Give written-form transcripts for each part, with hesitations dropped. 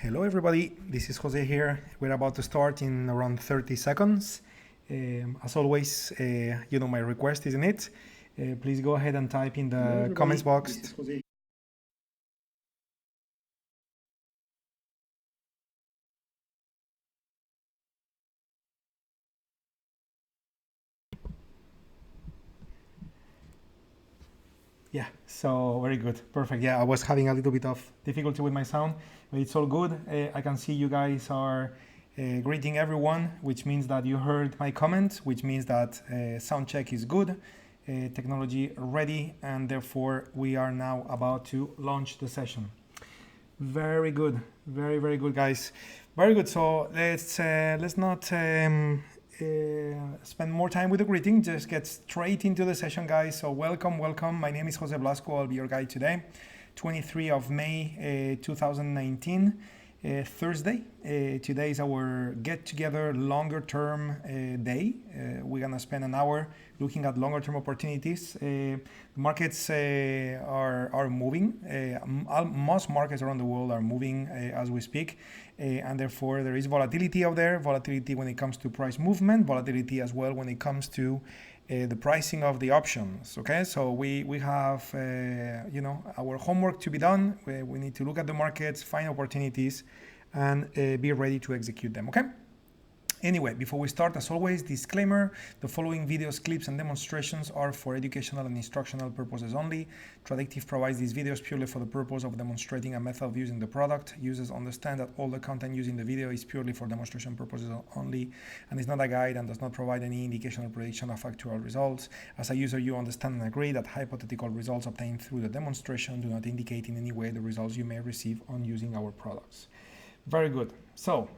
Hello everybody, this is Jose here. We're about to start in around 30 seconds. As always, you know my request, isn't it? Please go ahead and type in the comments box. Yeah, so very good, perfect. Yeah, I was having a little bit of difficulty with my sound, but it's all good. I can see you guys are greeting everyone, which means that you heard my comment, which means that sound check is good, technology ready, and therefore we are now about to launch the session. Very good, very good, guys. Very good. So let's not spend more time with the greeting. Just get straight into the session, guys. So welcome. My name is Jose Blasco. I'll be your guide today, 23 of May 2019, Thursday. Today is our get-together longer-term day. We're gonna spend an hour looking at longer-term opportunities. Markets are moving. Most markets around the world are moving as we speak, and therefore there is volatility out there. Volatility when it comes to price movement. Volatility as well when it comes to the pricing of the options. Okay, so we have our homework to be done. We need to look at the markets, find opportunities, and be ready to execute them. Okay. Anyway, before we start, as always, disclaimer: the following videos, clips, and demonstrations are for educational and instructional purposes only. Tradictive provides these videos purely for the purpose of demonstrating a method of using the product. Users understand that all the content used in the video is purely for demonstration purposes only and is not a guide and does not provide any indication or prediction of actual results. As a user, you understand and agree that hypothetical results obtained through the demonstration do not indicate in any way the results you may receive on using our products. Very good. So,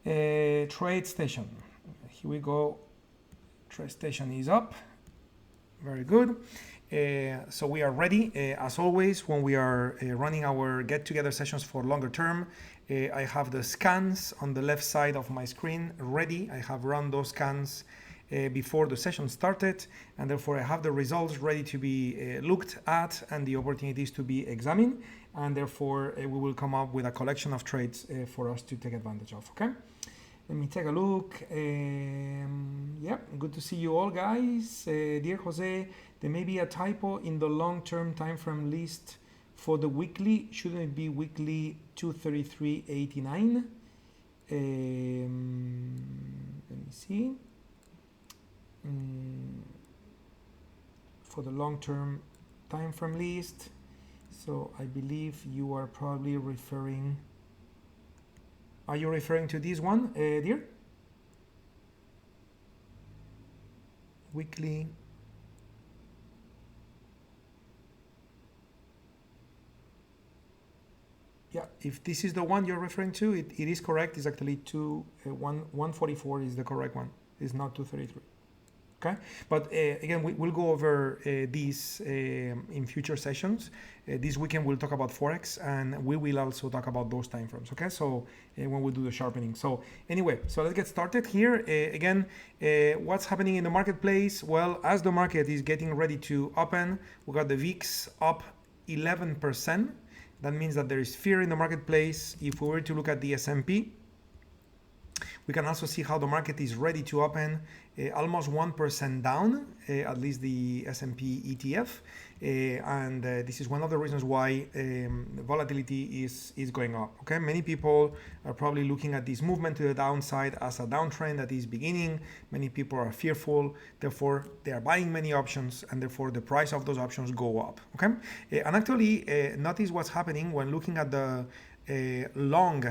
TradeStation. Here we go. TradeStation is up. Very good. So we are ready. As always, when we are running our get-together sessions for longer term, I have the scans on the left side of my screen ready. I have run those scans before the session started, and therefore I have the results ready to be looked at and the opportunities to be examined, and therefore we will come up with a collection of trades for us to take advantage of. Okay, let me take a look. Yeah, good to see you all, guys. Dear Jose, there may be a typo in the long-term time frame list for the weekly. Shouldn't it be weekly 233.89? Let me see. For the long-term time frame list, so I believe you are probably referring. Are you referring to this one, dear? Weekly. Yeah, if this is the one you're referring to, it is correct. It's actually 144 is the correct one. It's not 233. Okay, but again, we'll go over these in future sessions. This weekend we'll talk about Forex, and we will also talk about those time frames. Okay, so when we do the sharpening. So anyway, so let's get started here. Again, what's happening in the marketplace? Well, as the market is getting ready to open, we got the VIX up 11%. That means that there is fear in the marketplace. If we were to look at the S&P, we can also see how the market is ready to open, almost 1% down, at least the S&P ETF, and this is one of the reasons why volatility is going up. Okay, many people are probably looking at this movement to the downside as a downtrend that is beginning. Many people are fearful, therefore they are buying many options, and therefore the price of those options go up. Okay, and actually notice what's happening when looking at the long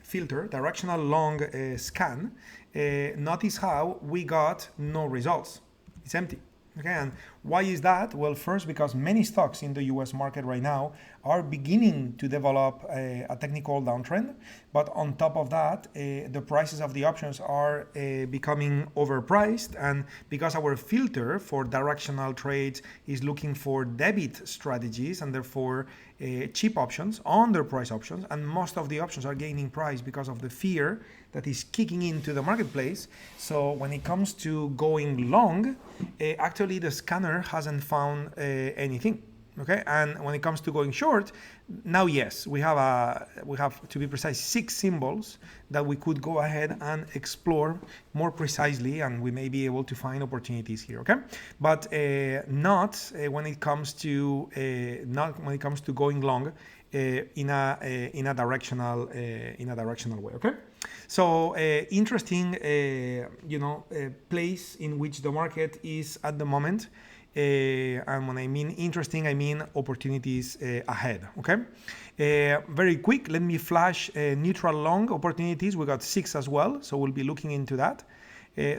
filter, directional long scan. Notice how we got no results. It's empty. Okay, and why is that? Well, first, because many stocks in the US market right now are beginning to develop a technical downtrend, but on top of that, the prices of the options are becoming overpriced, and because our filter for directional trades is looking for debit strategies and therefore cheap options, underpriced options, and most of the options are gaining price because of the fear that is kicking into the marketplace. So when it comes to going long, actually the scanner hasn't found anything. Okay, and when it comes to going short, now yes, we have to be precise 6 symbols that we could go ahead and explore more precisely, and we may be able to find opportunities here. Okay, but not when it comes to going long in a directional way. Okay, so interesting place in which the market is at the moment. And when I mean interesting, I mean opportunities ahead. Okay, very quick, let me flash neutral long opportunities. We got 6 as well, so we'll be looking into that.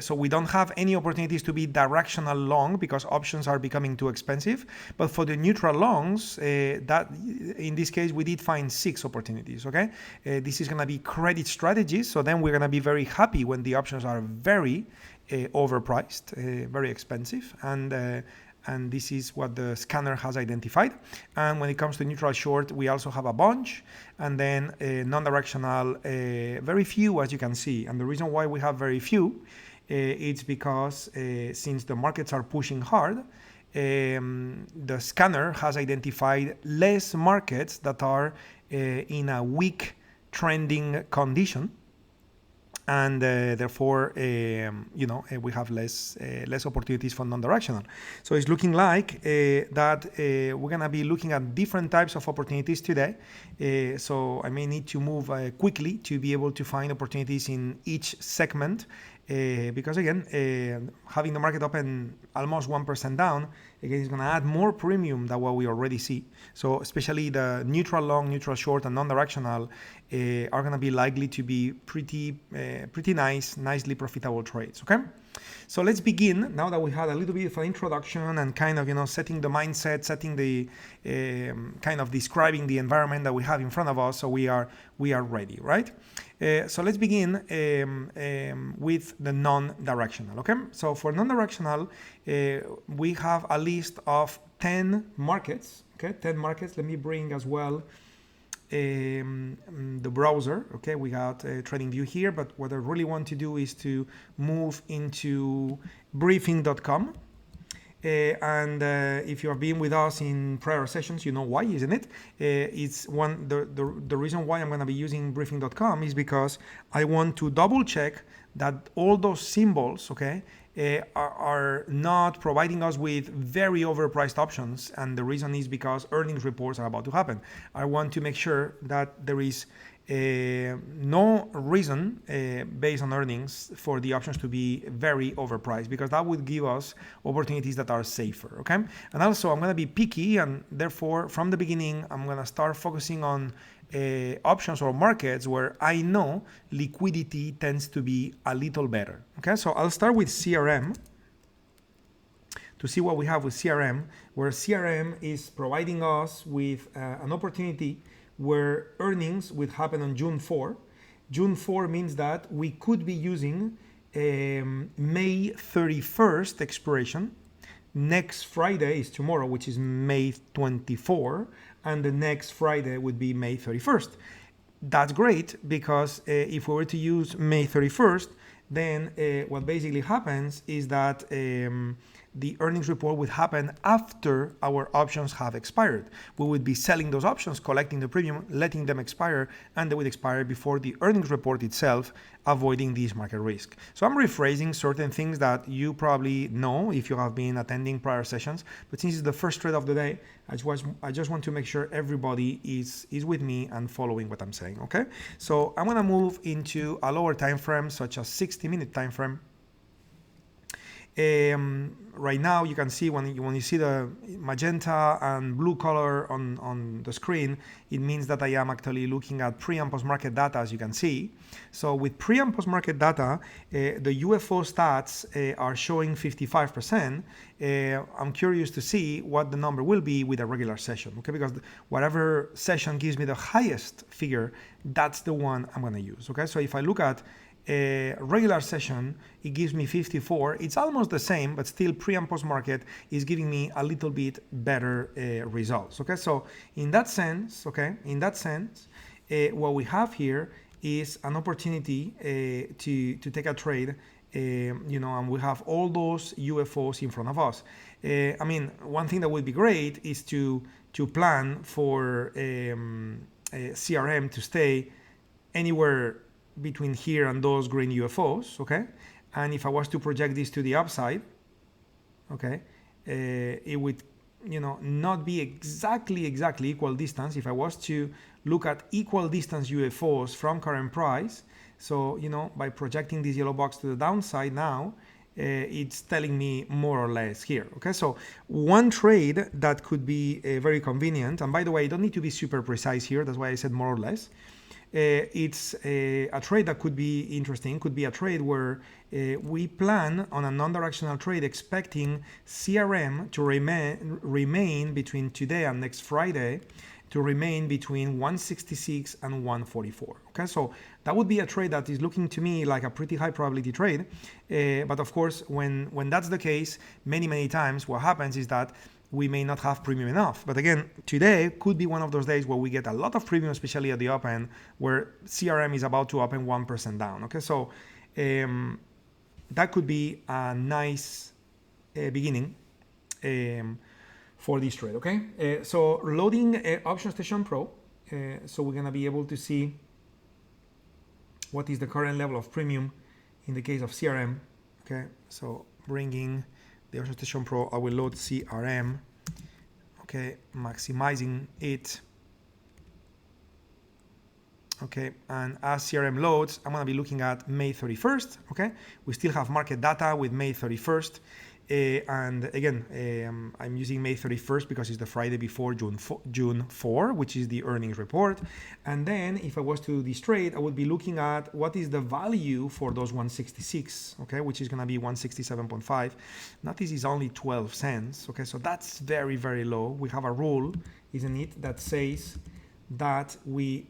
So we don't have any opportunities to be directional long because options are becoming too expensive. But for the neutral longs, that in this case we did find 6 opportunities. Okay, this is going to be credit strategies. So then we're going to be very happy when the options are very overpriced, very expensive, and this is what the scanner has identified. And when it comes to neutral short, we also have a bunch, and then non-directional, very few, as you can see. And the reason why we have very few, it's because since the markets are pushing hard, the scanner has identified less markets that are in a weak trending condition. And therefore, we have less opportunities for non-directional. So it's looking like that we're going to be looking at different types of opportunities today. So I may need to move quickly to be able to find opportunities in each segment. Because again, having the market open almost 1% down, again, is going to add more premium than what we already see. So especially the neutral long, neutral short, and non-directional are going to be likely to be pretty nicely profitable trades. Okay, so let's begin now that we had a little bit of an introduction and kind of setting the mindset, setting the kind of describing the environment that we have in front of us. So we are ready, right? So let's begin with the non-directional. Okay, so for non-directional, we have a list of 10 markets. Okay, 10 markets. Let me bring as well the browser. Okay, we got TradingView here, but what I really want to do is to move into briefing.com. And if you have been with us in prior sessions, you know why, isn't it? It's the reason why I'm going to be using briefing.com is because I want to double check that all those symbols, okay, are not providing us with very overpriced options. And the reason is because earnings reports are about to happen. I want to make sure that there is no reason based on earnings for the options to be very overpriced, because that would give us opportunities that are safer. Okay, and also I'm going to be picky, and therefore from the beginning I'm going to start focusing on options or markets where I know liquidity tends to be a little better. Okay, so I'll start with CRM to see what we have with CRM, where CRM is providing us with an opportunity where earnings would happen on June 4. June 4 means that we could be using May 31st expiration. Next Friday is tomorrow, which is May 24, and the next Friday would be May 31st. That's great, because if we were to use May 31st, then what basically happens is that the earnings report would happen after our options have expired. We would be selling those options, collecting the premium, letting them expire, and they would expire before the earnings report itself, avoiding this market risk. So I'm rephrasing certain things that you probably know if you have been attending prior sessions, but since it's the first trade of the day, I just want to make sure everybody is with me and following what I'm saying. Okay, so I'm going to move into a lower time frame, such as 60-minute time frame. Right now you can see when you see the magenta and blue color on the screen, it means that I am actually looking at pre and post market data, as you can see. So with pre and post market data, the UFO stats are showing 55%. I'm curious to see what the number will be with a regular session, okay? Because whatever session gives me the highest figure, that's the one I'm going to use, okay? So if I look at a regular session, it gives me 54. It's almost the same, but still pre and post market is giving me a little bit better results. Okay, so in that sense, what we have here is an opportunity to take a trade you know, and we have all those UFOs in front of us. I mean, one thing that would be great is to plan for CRM to stay anywhere between here and those green UFOs, okay? And if I was to project this to the upside, okay, it would, you know, not be exactly equal distance. If I was to look at equal distance UFOs from current price, so, you know, by projecting this yellow box to the downside now, it's telling me more or less here, okay? So one trade that could be very convenient, and by the way, you don't need to be super precise here, that's why I said more or less. It's a trade that could be interesting, could be a trade where we plan on a non-directional trade expecting CRM to remain between today and next Friday, to remain between 166 and 144. Okay, so that would be a trade that is looking to me like a pretty high probability trade. But of course, when that's the case, many times what happens is that we may not have premium enough. But again, today could be one of those days where we get a lot of premium, especially at the open, where CRM is about to open 1% down. Okay, so that could be a nice beginning for this trade. Okay, so loading Option Station Pro, so we're gonna be able to see what is the current level of premium in the case of CRM. Okay, so bringing the Option Station Pro, I will load CRM, okay, maximizing it. Okay, and as CRM loads, I'm gonna be looking at May 31st, okay? We still have market data with May 31st. And again, I'm using May 31st because it's the Friday before June 4, which is the earnings report. And then if I was to do this trade, I would be looking at what is the value for those 166, okay, which is going to be 167.5. Now this is only 12 cents, okay, so that's very low. We have a rule, isn't it, that says that we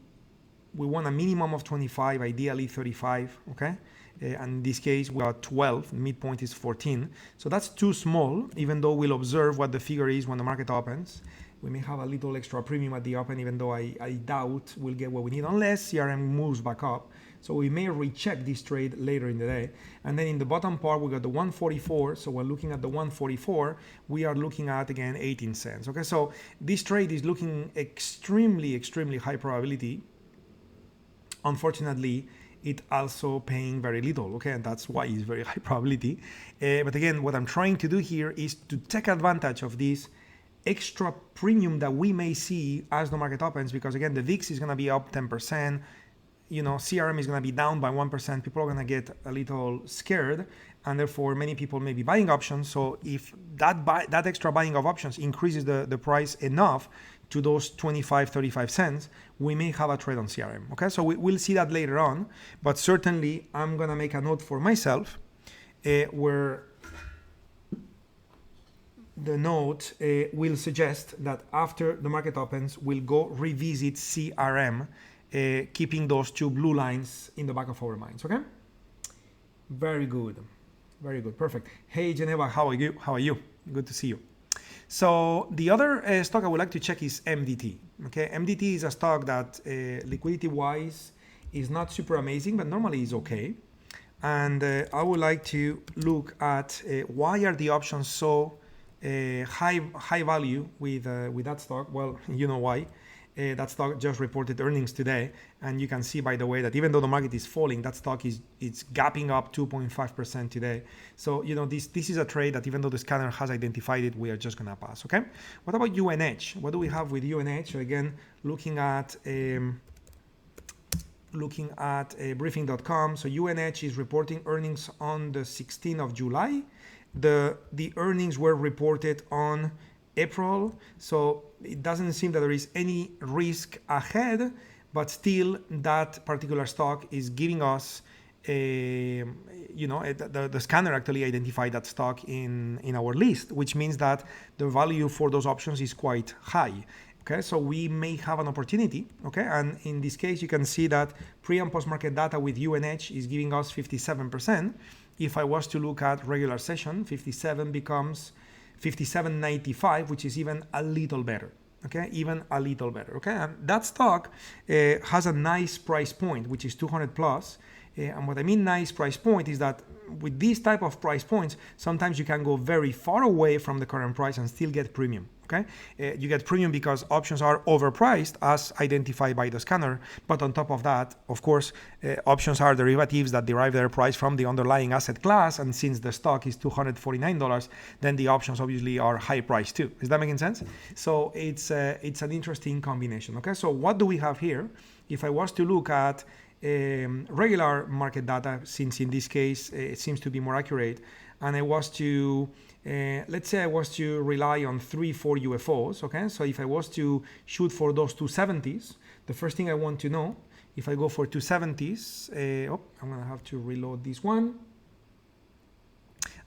want a minimum of 25, ideally 35, okay? And in this case, we are 12, midpoint is 14. So that's too small, even though we'll observe what the figure is when the market opens. We may have a little extra premium at the open, even though I doubt we'll get what we need unless CRM moves back up. So we may recheck this trade later in the day. And then in the bottom part, we got the 144. So we're looking at the 144. We are looking at, again, 18 cents. Okay, so this trade is looking extremely high probability. Unfortunately, it also paying very little, okay, and that's why it's very high probability. But again, what I'm trying to do here is to take advantage of this extra premium that we may see as the market opens, because again, the VIX is going to be up 10%, you know, CRM is going to be down by 1%, people are going to get a little scared, and therefore many people may be buying options. So if that extra buying of options increases the price enough to those 25-35 cents, we may have a trade on CRM. Okay, so we'll see that later on, but certainly I'm gonna make a note for myself where the note will suggest that after the market opens, we'll go revisit CRM, keeping those two blue lines in the back of our minds. Okay, very good, perfect. Hey Geneva, how are you? Good to see you. So the other stock I would like to check is MDT. Okay, MDT is a stock that liquidity-wise is not super amazing, but normally is okay. And I would like to look at why are the options so high value with that stock. Well, you know why. That stock just reported earnings today, and you can see, by the way, that even though the market is falling, that stock it's gapping up 2.5% today. So you know, this is a trade that even though the scanner has identified it, we are just gonna pass. Okay. What about UNH? What do we have with UNH? So again, looking at briefing.com. So UNH is reporting earnings on the 16th of July. The earnings were reported on April, so it doesn't seem that there is any risk ahead, but still that particular stock is giving us the scanner actually identified that stock in our list, which means that the value for those options is quite high. Okay, so we may have an opportunity. Okay, and in this case, you can see that pre and post market data with UNH is giving us 57%. If I was to look at regular session, 57 becomes 57.95, which is even a little better. Okay, even a little better. Okay, and that stock has a nice price point, which is 200 plus. And what I mean nice price point is that with these type of price points, sometimes you can go very far away from the current price and still get premium. Okay, you get premium because options are overpriced as identified by the scanner. But on top of that, of course, options are derivatives that derive their price from the underlying asset class. And since the stock is $249, then the options obviously are high price too. Is that making sense? So it's an interesting combination. Okay, so what do we have here? If I was to look at regular market data, since in this case it seems to be more accurate, and I was to let's say I was to rely on 3-4 UFOs. Okay, so if I was to shoot for those 270s, the first thing I want to know, if I go for 270s, I'm gonna have to reload this one.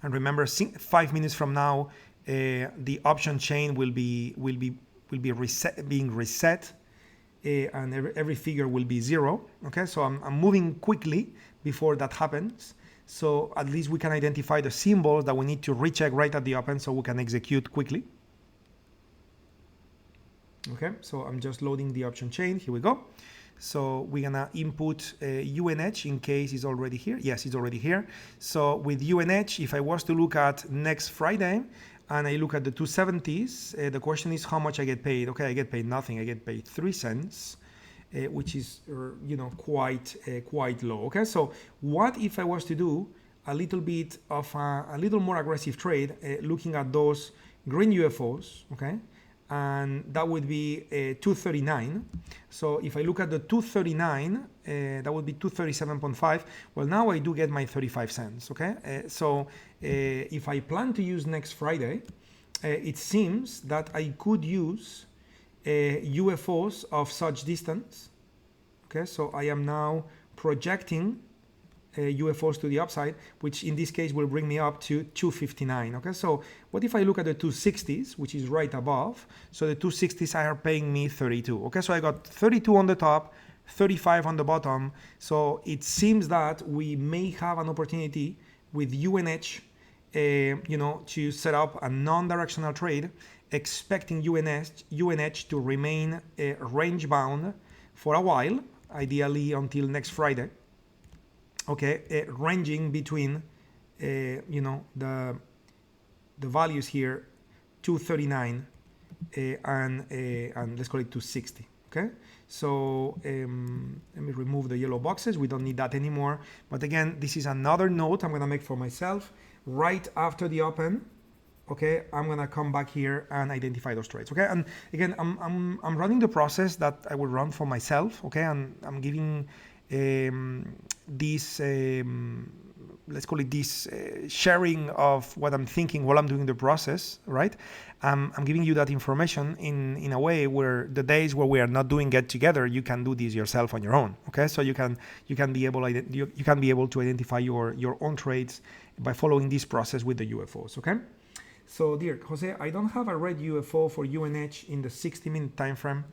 And remember, 5 minutes from now, the option chain will be being reset, and every figure will be 0. Okay, so I'm moving quickly before that happens. So at least we can identify the symbols that we need to recheck right at the open so we can execute quickly. Okay, so I'm just loading the option chain. Here we go. So we're gonna input UNH in case it's already here. Yes, it's already here. So with UNH, if I was to look at next Friday and I look at the 270s, the question is how much I get paid. Okay, I get paid nothing. I get paid 3 cents. Which is quite low. Okay, so what if I was to do a little bit of a little more aggressive trade, looking at those green UFOs, okay, and that would be 239. So if I look at the 239, that would be 237.5. Well, now I do get my 35 cents. Okay, so if I plan to use next Friday, it seems that I could use UFOs of such distance. Okay, so I am now projecting UFOs to the upside, which in this case will bring me up to 259. Okay, so what if I look at the 260s, which is right above? So the 260s are paying me 32. Okay, so I got 32 on the top, 35 on the bottom. So it seems that we may have an opportunity with UNH, to set up a non-directional trade, expecting UNH to remain range bound for a while, ideally until next Friday. Okay, ranging between the values here, 239 and let's call it 260. Okay, so let me remove the yellow boxes. We don't need that anymore. But again, this is another note I'm gonna make for myself right after the open. Okay, I'm gonna come back here and identify those trades. Okay, and again, I'm running the process that I would run for myself. Okay, and I'm giving this let's call it this sharing of what I'm thinking while I'm doing the process. Right, I'm giving you that information in a way where the days where we are not doing it together, you can do this yourself on your own. Okay, so you can be able to identify your own trades by following this process with the UFOs. Okay. So, dear Jose, I don't have a red UFO for UNH in the 60-minute time frame.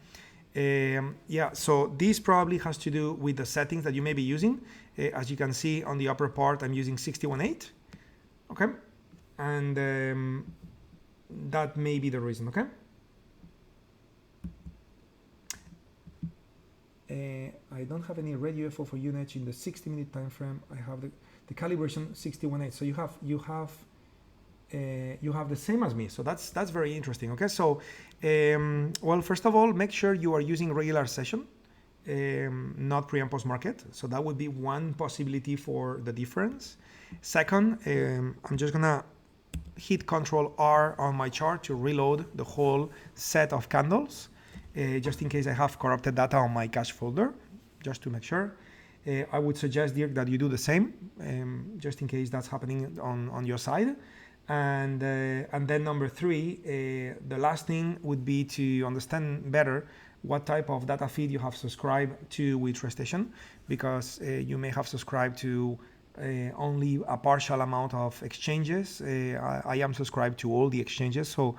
Yeah, so this probably has to do with the settings that you may be using. As you can see on the upper part, I'm using 61.8. Okay, and that may be the reason. Okay. I don't have any red UFO for UNH in the 60-minute time frame. I have the calibration 61.8. So you have the same as me, so that's very interesting. Okay, so well, first of all, make sure you are using regular session, not pre and post market. So that would be one possibility for the difference. Second, I'm just gonna hit Control R on my chart to reload the whole set of candles, just in case I have corrupted data on my cache folder, just to make sure. I would suggest, Dirk, that you do the same, just in case that's happening on your side. And then number 3, the last thing would be to understand better what type of data feed you have subscribed to with TradeStation, because you may have subscribed to only a partial amount of exchanges. I am subscribed to all the exchanges, so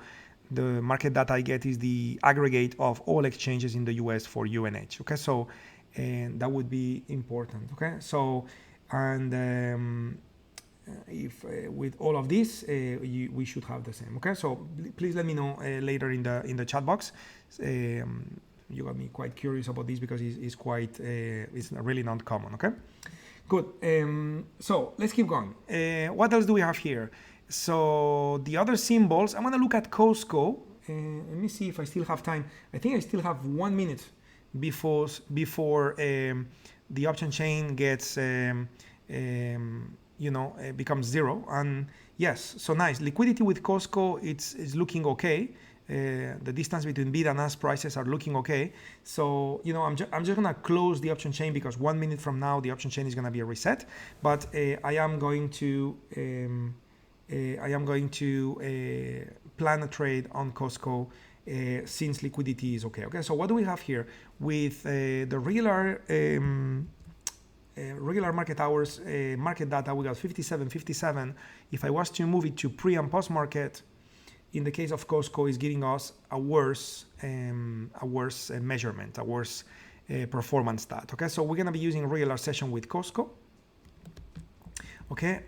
the market data I get is the aggregate of all exchanges in the US for UNH. Okay, so and that would be important. Okay, so and if with all of this we should have the same. Okay, so please let me know later in the chat box. You got me quite curious about this because it's quite it's really not common. Okay, Good. So let's keep going. What else do we have here? So the other symbols, I'm going to look at Costco. Let me see if I still have time. I think I still have 1 minute before the option chain gets, becomes zero. And yes, so nice. Liquidity with Costco, it's looking okay. The distance between bid and ask prices are looking okay. So, I'm just gonna close the option chain because 1 minute from now the option chain is gonna be a reset. But I am going to plan a trade on Costco since liquidity is okay. Okay, so what do we have here with the regular market hours market data? We got 57.57. If I was to move it to pre and post market, in the case of Costco, is giving us a worse measurement, a worse performance stat. Okay, so we're gonna be using regular session with Costco. Okay,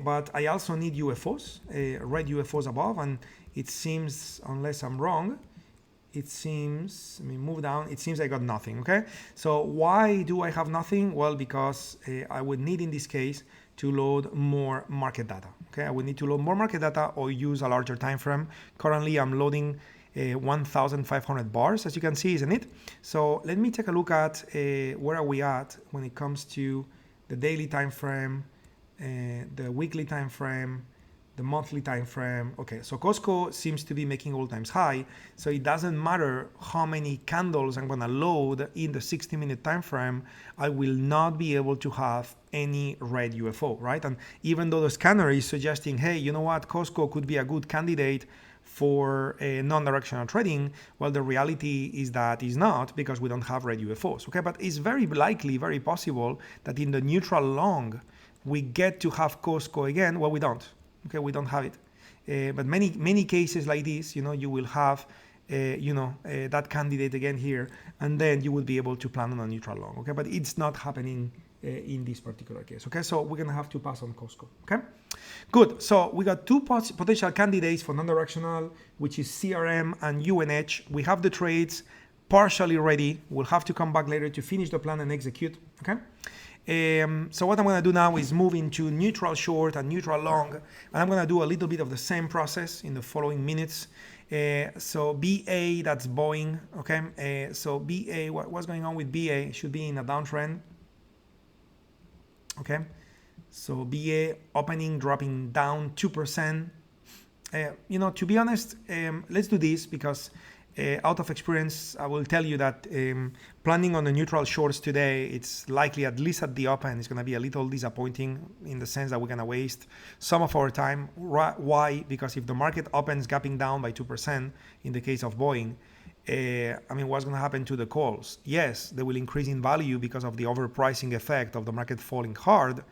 but I also need UFOs, red UFOs above, and it seems, unless I'm wrong, it seems, let me move down, it seems I got nothing. Okay, so why do I have nothing? Well, because I would need in this case to load more market data. Okay, I would need to load more market data or use a larger time frame. Currently, I'm loading 1,500 bars, as you can see, isn't it? So let me take a look at where are we at when it comes to the daily time frame, the weekly time frame, the monthly time frame. Okay, so Costco seems to be making all times high, so it doesn't matter how many candles I'm gonna load in the 60-minute time frame, I will not be able to have any red UFO, right? And even though the scanner is suggesting, hey, you know what, Costco could be a good candidate for non-directional trading, well, the reality is that is not, because we don't have red UFOs. Okay, but it's very likely, very possible that in the neutral long we get to have Costco again. Well, we don't. Okay, we don't have it, but many cases like this, you will have, that candidate again here, and then you will be able to plan on a neutral long. Okay, but it's not happening in this particular case. Okay, so we're gonna have to pass on Costco. Okay, good. So we got two potential candidates for non-directional, which is CRM and UNH. We have the trades partially ready. We'll have to come back later to finish the plan and execute. Okay. So what I'm going to do now is move into neutral short and neutral long, and I'm going to do a little bit of the same process in the following minutes. So BA, that's Boeing. Okay, so BA, what's going on with BA? It should be in a downtrend. Okay, so BA opening, dropping down 2%. To be honest, let's do this because out of experience, I will tell you that planning on the neutral shorts today, it's likely, at least at the open, it's going to be a little disappointing in the sense that we're going to waste some of our time. Why? Because if the market opens gapping down by 2% in the case of Boeing, what's going to happen to the calls? Yes, they will increase in value because of the overpricing effect of the market falling hard,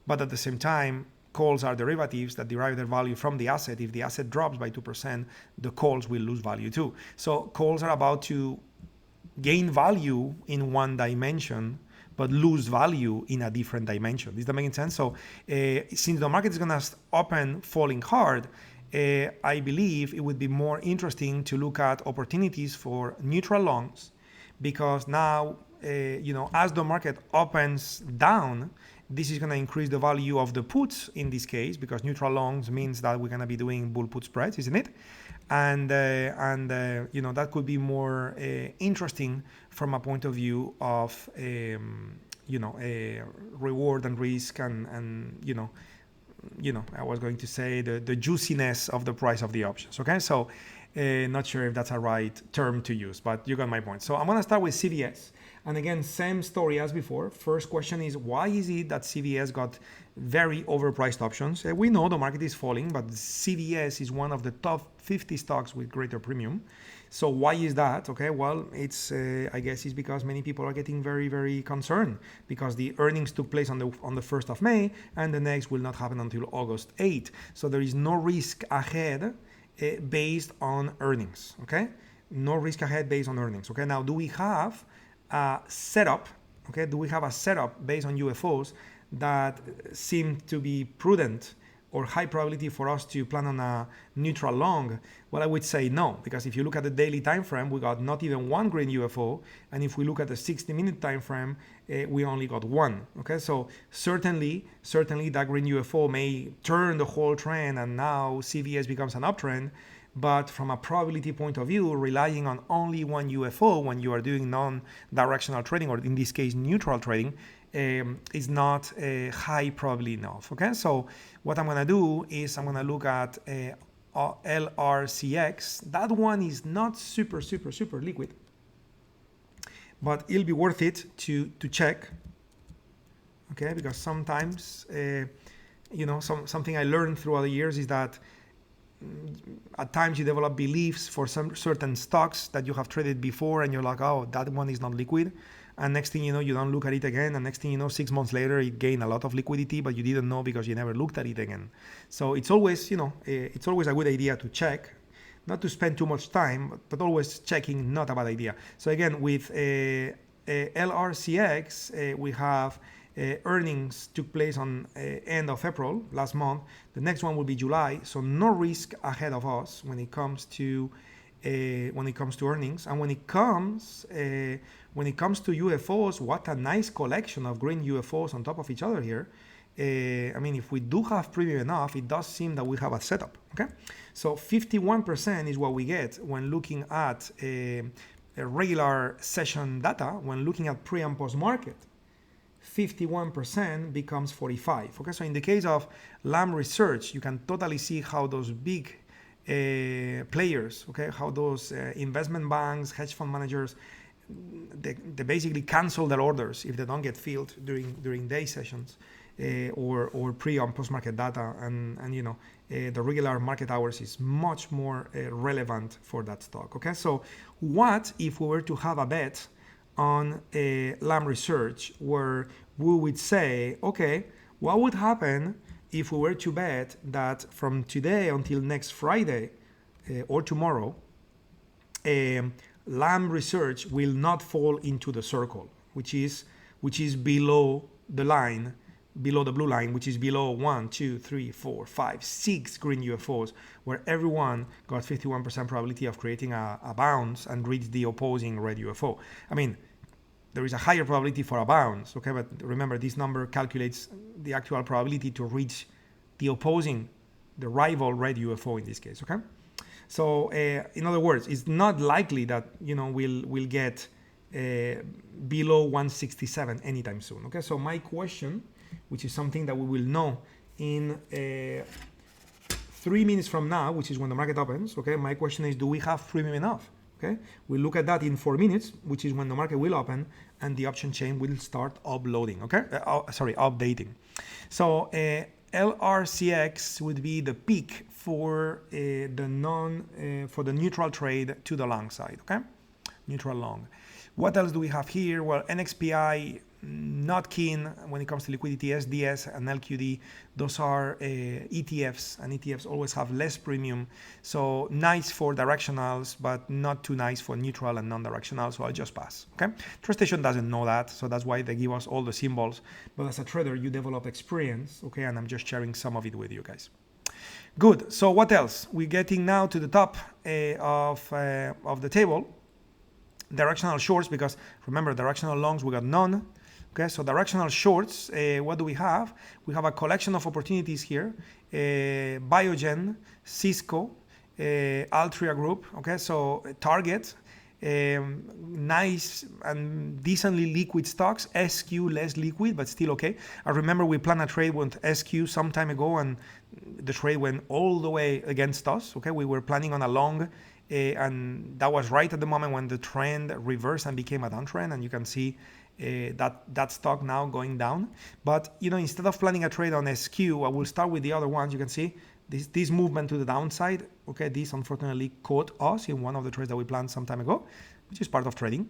but at the same time, calls are derivatives that derive their value from the asset. If the asset drops by 2%, the calls will lose value too. So calls are about to gain value in one dimension, but lose value in a different dimension. Is that making sense? So since the market is going to open falling hard, I believe it would be more interesting to look at opportunities for neutral longs, because now, as the market opens down, this is going to increase the value of the puts in this case, because neutral longs means that we're going to be doing bull put spreads, isn't it? And that could be more interesting from a point of view of reward and risk and I was going to say the juiciness of the price of the options. Okay, so not sure if that's a right term to use, but you got my point. So I'm going to start with CVS. And again, same story as before. First question is, why is it that CVS got very overpriced options? We know the market is falling, but CVS is one of the top 50 stocks with greater premium. So why is that? Okay, well, it's I guess it's because many people are getting very, very concerned because the earnings took place on the 1st of May, and the next will not happen until August 8th. So there is no risk ahead based on earnings. Okay, no risk ahead based on earnings. Okay, now do we have a setup? Okay, do we have a setup based on UFOs that seem to be prudent or high probability for us to plan on a neutral long? Well, I would say no, because if you look at the daily time frame, we got not even one green UFO, and if we look at the 60-minute time frame, we only got one. Okay, so certainly that green UFO may turn the whole trend, and now CVS becomes an uptrend. But from a probability point of view, relying on only one UFO when you are doing non-directional trading, or in this case neutral trading, is not high probably enough. Okay, so what I'm gonna do is I'm gonna look at LRCX. That one is not super liquid, but it'll be worth it to check. Okay, because sometimes something I learned throughout the years is that at times you develop beliefs for some certain stocks that you have traded before, and you're like, oh, that one is not liquid, and next thing you know, you don't look at it again, and next thing you know, 6 months later it gained a lot of liquidity, but you didn't know because you never looked at it again. So it's always it's always a good idea to check, not to spend too much time, but always checking, not a bad idea. So again, with LRCX, we have earnings took place on end of April last month. The next one will be July, so no risk ahead of us when it comes to earnings. And when it comes to UFOs, what a nice collection of green UFOs on top of each other here. I mean, if we do have premium enough, it does seem that we have a setup. Okay, so 51% is what we get when looking at a regular session data. When looking at pre and post market, 51% becomes 45. Okay, so in the case of Lam Research, you can totally see how those big players, okay, how those investment banks, hedge fund managers, they basically cancel their orders if they don't get filled during day sessions or pre and post market data, and the regular market hours is much more relevant for that stock. Okay, so what if we were to have a bet on Lam Research where we would say, okay, what would happen if we were to bet that from today until next Friday or tomorrow, Lam Research will not fall into the circle, which is below the line, below the blue line, which is below 1, 2, 3, 4, 5, 6 green UFOs, where everyone got 51% probability of creating a bounce and reach the opposing red UFO. I mean, there is a higher probability for a bounce, okay? But remember, this number calculates the actual probability to reach the rival red UFO in this case, okay? So in other words, it's not likely that we'll get below 167 anytime soon, okay? So my question, which is something that we will know in 3 minutes from now, which is when the market opens, okay? My question is, do we have premium enough? Okay, we'll look at that in 4 minutes, which is when the market will open and the option chain will start uploading. Okay, updating. So LRCX would be the peak for the neutral trade to the long side. Okay, neutral long. What else do we have here? Well, NXPI, not keen when it comes to liquidity. SDS and LQD, those are ETFs, and ETFs always have less premium. So nice for directionals, but not too nice for neutral and non-directional. So I'll just pass. Okay, TradeStation doesn't know that, so that's why they give us all the symbols. But as a trader, you develop experience. Okay, and I'm just sharing some of it with you guys. Good. So what else? We're getting now to the top of the table. Directional shorts, because remember, directional longs we got none. Okay, so directional shorts, what do we have? We have a collection of opportunities here. Biogen, Cisco, Altria Group. Okay, so Target, nice and decently liquid stocks. SQ less liquid, but still okay. I remember we planned a trade with SQ some time ago, and the trade went all the way against us. Okay, we were planning on a long, and that was right at the moment when the trend reversed and became a downtrend, and you can see that stock now going down. But instead of planning a trade on SQ, I will start with the other ones. You can see this movement to the downside. Okay, this unfortunately caught us in one of the trades that we planned some time ago, which is part of trading.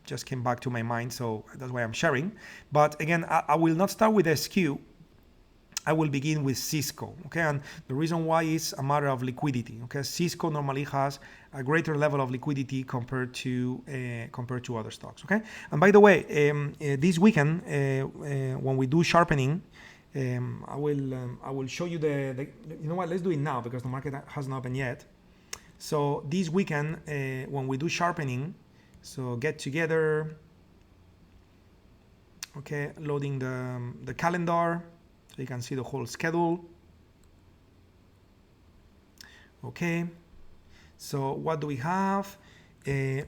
Just came back to my mind, so that's why I'm sharing. But again, I will not start with SQ. I will begin with Cisco, okay? And the reason why is a matter of liquidity, okay? Cisco normally has a greater level of liquidity compared to other stocks, okay? And by the way, this weekend, when we do sharpening, I will show you you know what? Let's do it now because the market hasn't opened yet. So this weekend, when we do sharpening, so get together. Okay, loading the calendar so you can see the whole schedule. Okay, so what do we have?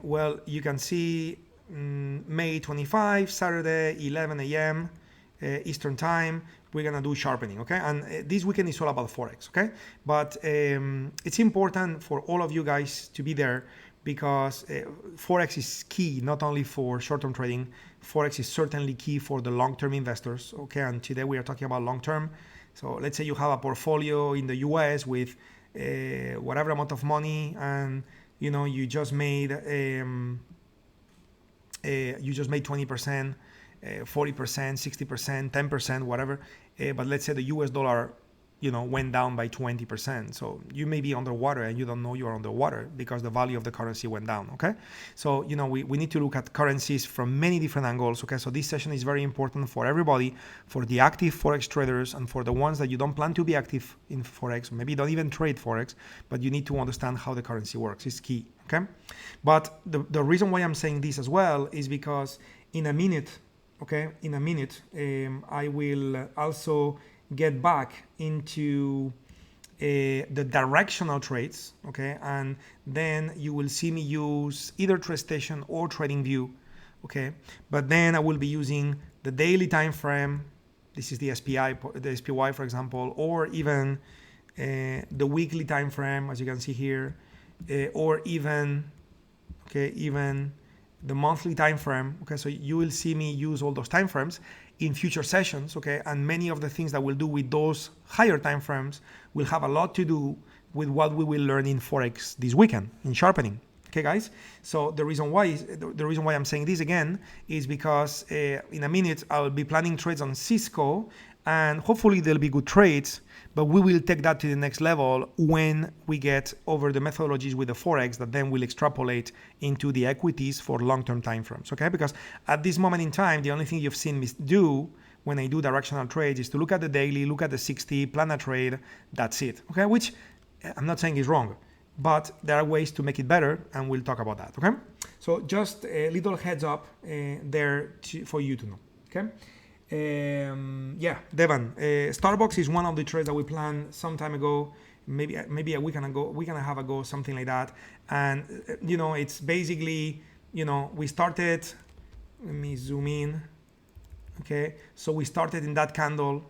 Well, you can see May 25, Saturday, 11 a.m. Eastern time. We're gonna do sharpening, okay? And this weekend is all about Forex, okay? But it's important for all of you guys to be there because Forex is key not only for short-term trading. Forex is certainly key for the long-term investors, okay? And today we are talking about long-term. So let's say you have a portfolio in the US with whatever amount of money, and you know you just made 20%, 40%, 60%, 10%, whatever. But let's say the US dollar, you know, went down by 20%. So you may be underwater and you don't know you're underwater because the value of the currency went down, okay? So, you know, we need to look at currencies from many different angles, okay? So this session is very important for everybody, for the active Forex traders and for the ones that you don't plan to be active in Forex, maybe don't even trade Forex, but you need to understand how the currency works. It's key, okay? But the reason why I'm saying this as well is because in a minute, okay, I will also get back into the directional trades, okay, and then you will see me use either TradeStation or TradingView, okay, but then I will be using the daily time frame. This is the SPY, for example, or even the weekly time frame, as you can see here, or even the monthly time frame, okay? So you will see me use all those time frames in future sessions, okay? And many of the things that we'll do with those higher time frames will have a lot to do with what we will learn in Forex this weekend in sharpening, okay, guys? So the reason why I'm saying this again is because in a minute I'll be planning trades on Cisco, and hopefully there'll be good trades, but we will take that to the next level when we get over the methodologies with the Forex that then will extrapolate into the equities for long-term time frames, okay? Because at this moment in time, the only thing you've seen me do when I do directional trades is to look at the daily, look at the 60, plan a trade, that's it, okay? Which I'm not saying is wrong, but there are ways to make it better, and we'll talk about that, okay? So just a little heads up there for you to know, okay? Yeah, Devan, Starbucks is one of the trades that we planned some time ago, maybe a week and a half ago, something like that. And you know, it's basically, you know, we started, let me zoom in, okay? So we started in that candle,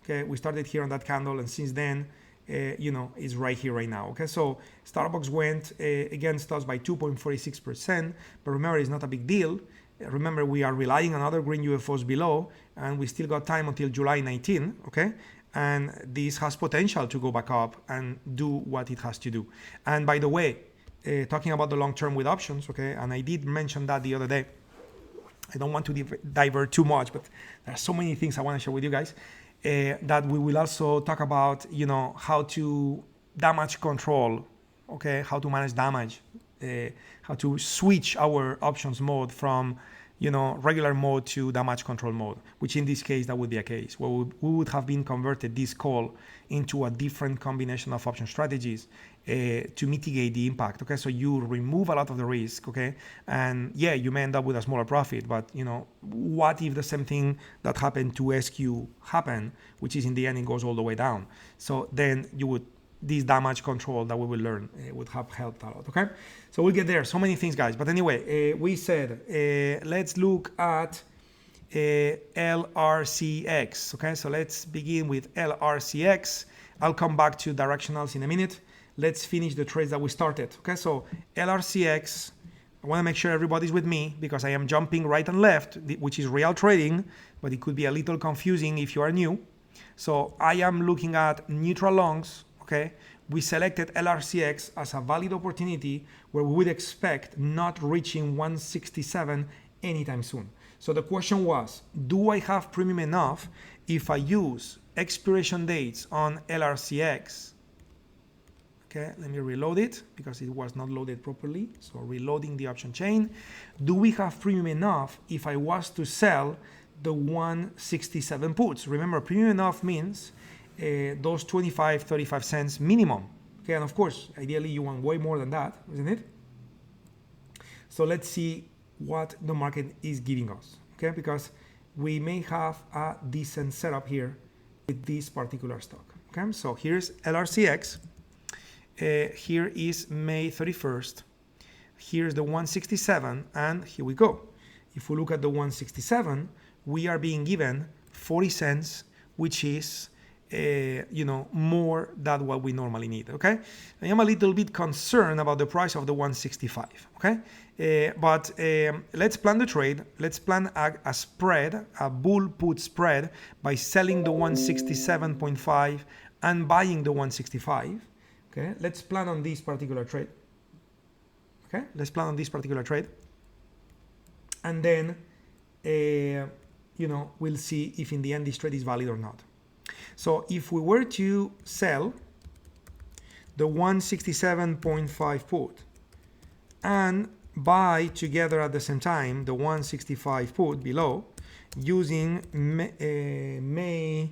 okay? We started here on that candle, and since then, you know, it's right here right now, okay? So Starbucks went against us by 2.46%, but remember, it's not a big deal. Remember, we are relying on other green UFOs below, and we still got time until July 19, okay? And this has potential to go back up and do what it has to do. And by the way, talking about the long term with options, okay? And I did mention that the other day. I don't want to divert too much, but there are so many things I want to share with you guys that we will also talk about, you know, how to damage control, okay? How to manage damage. How to switch our options mode from, you know, regular mode to damage control mode, which in this case, that would be a case where we would have been converted this call into a different combination of option strategies to mitigate the impact, okay? So you remove a lot of the risk, okay? And yeah, you may end up with a smaller profit, but you know, what if the same thing that happened to SQ happen, which is in the end, it goes all the way down. So then you would, this damage control that we will learn would have helped a lot, okay? So we'll get there, so many things, guys. But anyway, we said, let's look at LRCX, okay? So let's begin with LRCX. I'll come back to directionals in a minute. Let's finish the trades that we started, okay? So LRCX, I wanna make sure everybody's with me because I am jumping right and left, which is real trading, but it could be a little confusing if you are new. So I am looking at neutral longs, okay? We selected LRCX as a valid opportunity where we would expect not reaching 167 anytime soon. So the question was, do I have premium enough if I use expiration dates on LRCX? Okay, let me reload it because it was not loaded properly. So reloading the option chain. Do we have premium enough if I was to sell the 167 puts? Remember, premium enough means those 25-35 cents minimum, okay? And of course, ideally you want way more than that, isn't it? So let's see what the market is giving us, okay? Because we may have a decent setup here with this particular stock. Okay, so here's LRCX. Here is May 31st. Here's the 167, and here we go. If we look at the 167, we are being given 40 cents, which is more than what we normally need. Okay, I am a little bit concerned about the price of the 165. Okay, but let's plan the trade. Let's plan a spread, a bull put spread, by selling the 167.5 and buying the 165. Okay, let's plan on this particular trade. Okay, let's plan on this particular trade, and then we'll see if in the end this trade is valid or not. So if we were to sell the 167.5 put and buy together at the same time the 165 put below, using May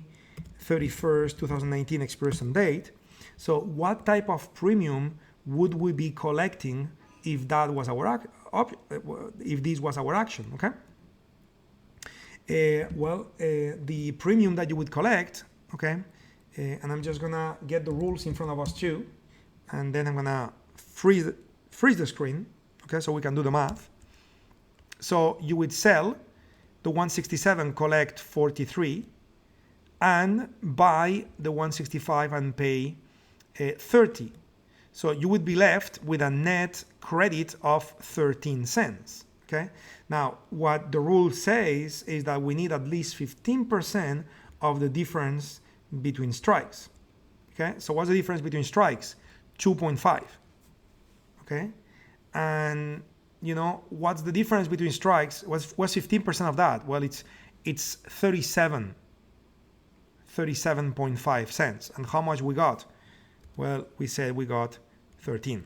31st, 2019 expiration date, so what type of premium would we be collecting if that was our if this was our action? Okay. The premium that you would collect, okay, and I'm just gonna get the rules in front of us too, and then I'm gonna freeze the screen, okay, so we can do the math. So you would sell the 167, collect 43, and buy the 165 and pay 30. So you would be left with a net credit of 13 cents. Okay. Now, what the rule says is that we need at least 15% of the difference between strikes. Okay. So what's the difference between strikes? 2.5. Okay. And what's the difference between strikes? What's 15% of that? Well, it's 37.5 cents. And how much we got? Well, we said we got 13.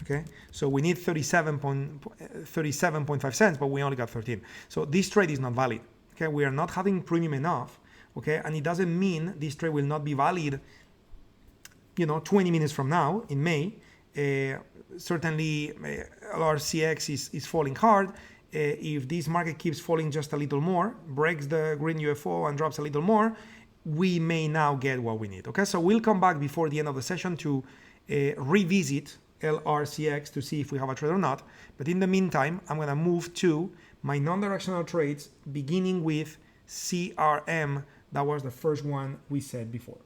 Okay, so we need 37.5 cents, but we only got 13. So this trade is not valid. Okay, we are not having premium enough. Okay, and it doesn't mean this trade will not be valid 20 minutes from now in May. Certainly LRCX is falling hard. If this market keeps falling just a little more, breaks the green UFO and drops a little more, we may now get what we need. Okay, so we'll come back before the end of the session to revisit LRCX to see if we have a trade or not. But in the meantime, I'm going to move to my non-directional trades, beginning with CRM. That was the first one we said before.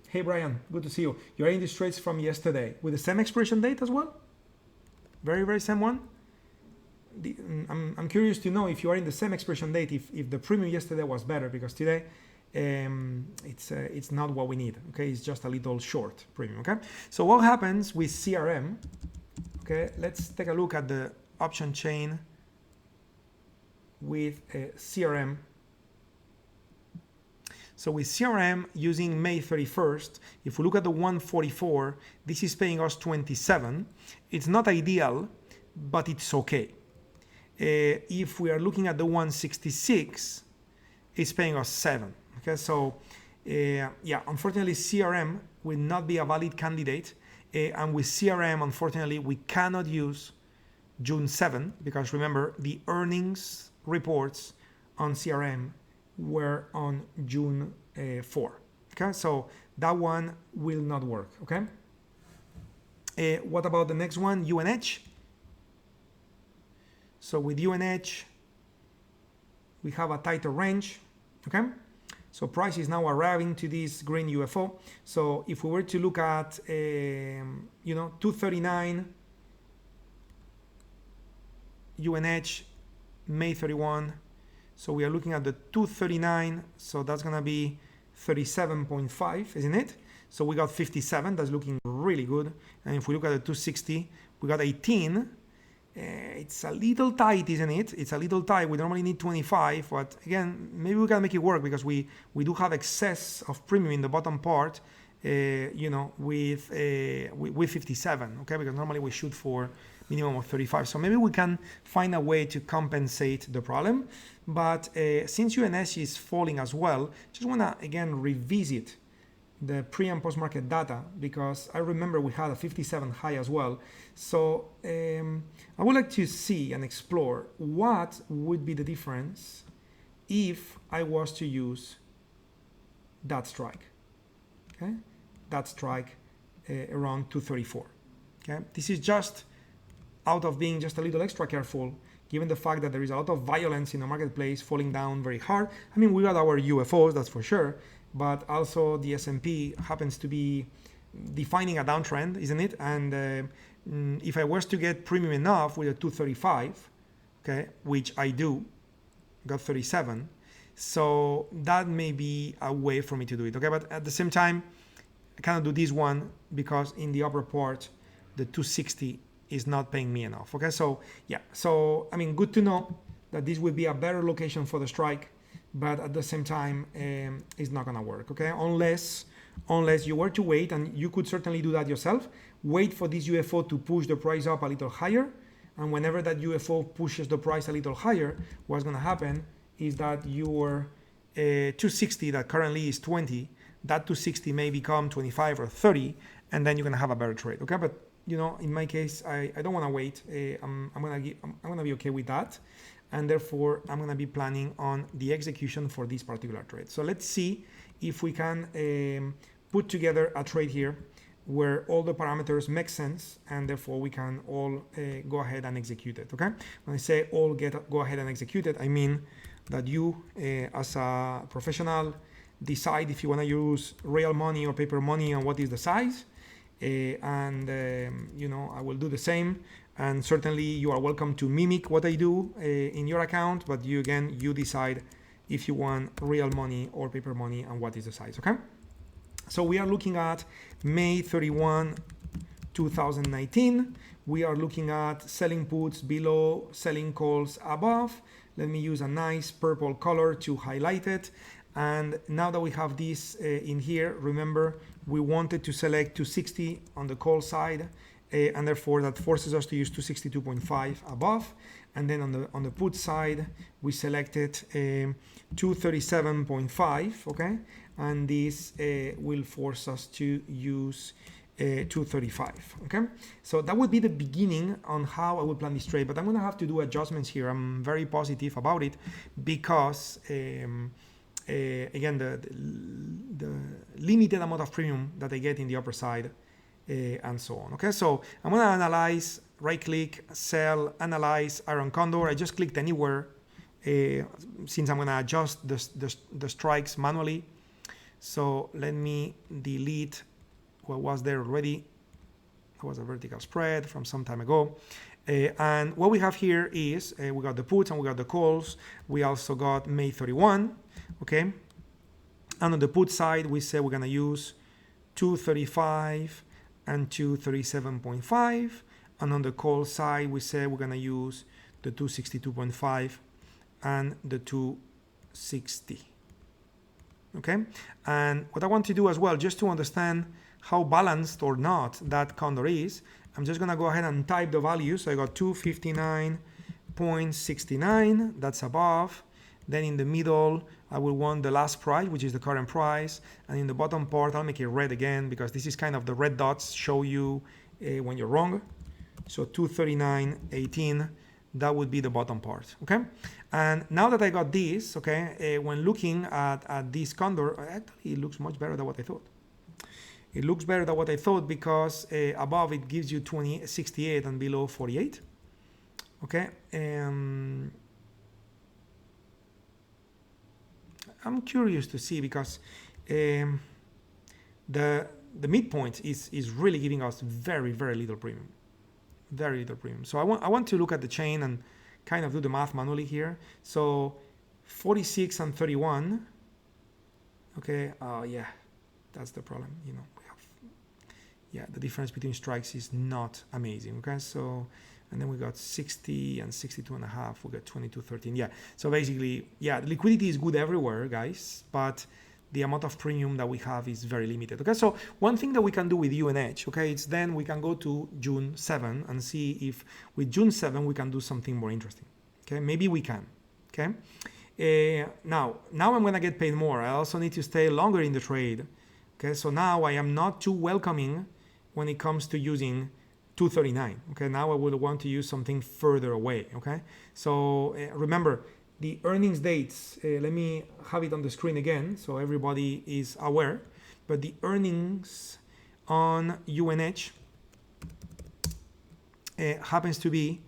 Hey Brian, good to see you. You're in these trades from yesterday with the same expiration date as well? Very, very same one? I'm curious to know if you are in the same expiration date, if the premium yesterday was better, because today it's not what we need. Okay, it's just a little short premium. Okay, so what happens with CRM? Okay, let's take a look at the option chain with CRM. So with CRM using May 31st, if we look at the 144, this is paying us 27. It's not ideal, but it's okay. If we are looking at the 166, it's paying us 7. Okay, so unfortunately CRM will not be a valid candidate, and with CRM, unfortunately, we cannot use June 7, because remember, the earnings reports on CRM were on June 4. Okay, so that one will not work. Okay. What about the next one, UNH? So with UNH, we have a tighter range. Okay, so price is now arriving to this green UFO. So if we were to look at 239 UNH May 31, so we are looking at the 239, so that's gonna be 37.5, isn't it? So we got 57, that's looking really good. And if we look at the 260, we got 18. It's a little tight, isn't it? It's a little tight. We normally need 25, but again, maybe we can make it work, because we do have excess of premium in the bottom part, with 57, okay? Because normally we shoot for minimum of 35. So maybe we can find a way to compensate the problem. But since UNS is falling as well, just want to again revisit the pre and post market data, because I remember we had a 57 high as well. So I would like to see and explore what would be the difference if I was to use that strike. Okay, that strike around 234. Okay, this is just out of being just a little extra careful, given the fact that there is a lot of violence in the marketplace, falling down very hard. I mean, we got our UFOs, that's for sure, but also the S&P happens to be defining a downtrend, isn't it? And if I was to get premium enough with a 235, okay, which I do, got 37, so that may be a way for me to do it, okay? But at the same time, I cannot do this one because in the upper part, the 260 is not paying me enough, okay? So yeah, so I mean, good to know that this would be a better location for the strike, but at the same time, it's not gonna work, okay? Unless you were to wait, and you could certainly do that yourself, wait for this UFO to push the price up a little higher, and whenever that UFO pushes the price a little higher, what's gonna happen is that your 260 that currently is 20, that 260 may become 25 or 30, and then you're gonna have a better trade, okay? But you know, in my case, I don't want to wait. I'm gonna be okay with that, and therefore I'm gonna be planning on the execution for this particular trade. So let's see if we can put together a trade here where all the parameters make sense, and therefore we can all go ahead and execute it. Okay? When I say all go ahead and execute it, I mean that you, as a professional, decide if you want to use real money or paper money and what is the size. You know, I will do the same, and certainly you are welcome to mimic what I do in your account, but you decide if you want real money or paper money and what is the size. Okay, so we are looking at May 31 2019. We are looking at selling puts below, selling calls above. Let me use a nice purple color to highlight it. And now that we have this in here, remember, we wanted to select 260 on the call side, and therefore that forces us to use 262.5 above. And then on the put side, we selected 237.5, okay? And this will force us to use 235, okay? So that would be the beginning on how I would plan this trade, but I'm gonna have to do adjustments here. I'm very positive about it because again, the limited amount of premium that I get in the upper side, and so on. Okay, so I'm gonna analyze, right click, sell, analyze Iron Condor. I just clicked anywhere since I'm gonna adjust the strikes manually. So let me delete what was there already. It was a vertical spread from some time ago. And what we have here is we got the puts and we got the calls. We also got May 31. Okay, and on the put side, we say we're gonna use 235 and 237.5, and on the call side, we say we're gonna use the 262.5 and the 260. Okay, and what I want to do as well, just to understand how balanced or not that condor is, I'm just gonna go ahead and type the value. So I got 259.69, that's above. Then in the middle, I will want the last price, which is the current price. And in the bottom part, I'll make it red again, because this is kind of the red dots show you when you're wrong. So 239.18, that would be the bottom part, okay? And now that I got this, okay, when looking at this condor, actually it looks much better than what I thought. It looks better than what I thought because above it gives you 68 and below 48, okay? I'm curious to see because the midpoint is really giving us very little premium, very little premium. So I want to look at the chain and kind of do the math manually here. So 46 and 31. Okay. Yeah, that's the problem. You know, the difference between strikes is not amazing. Okay. So. And then we got 60 and 62.5. We got 22.13. Yeah. So basically, yeah, the liquidity is good everywhere, guys, but the amount of premium that we have is very limited. Okay. So one thing that we can do with UNH, okay, it's then we can go to June 7 and see if with June 7 we can do something more interesting. Okay. Maybe we can. Okay. Now I'm gonna get paid more. I also need to stay longer in the trade. Okay, so now I am not too welcoming when it comes to using 239. Okay, now I would want to use something further away. Okay, so remember the earnings dates. Let me have it on the screen again so everybody is aware. But the earnings on UNH happens to be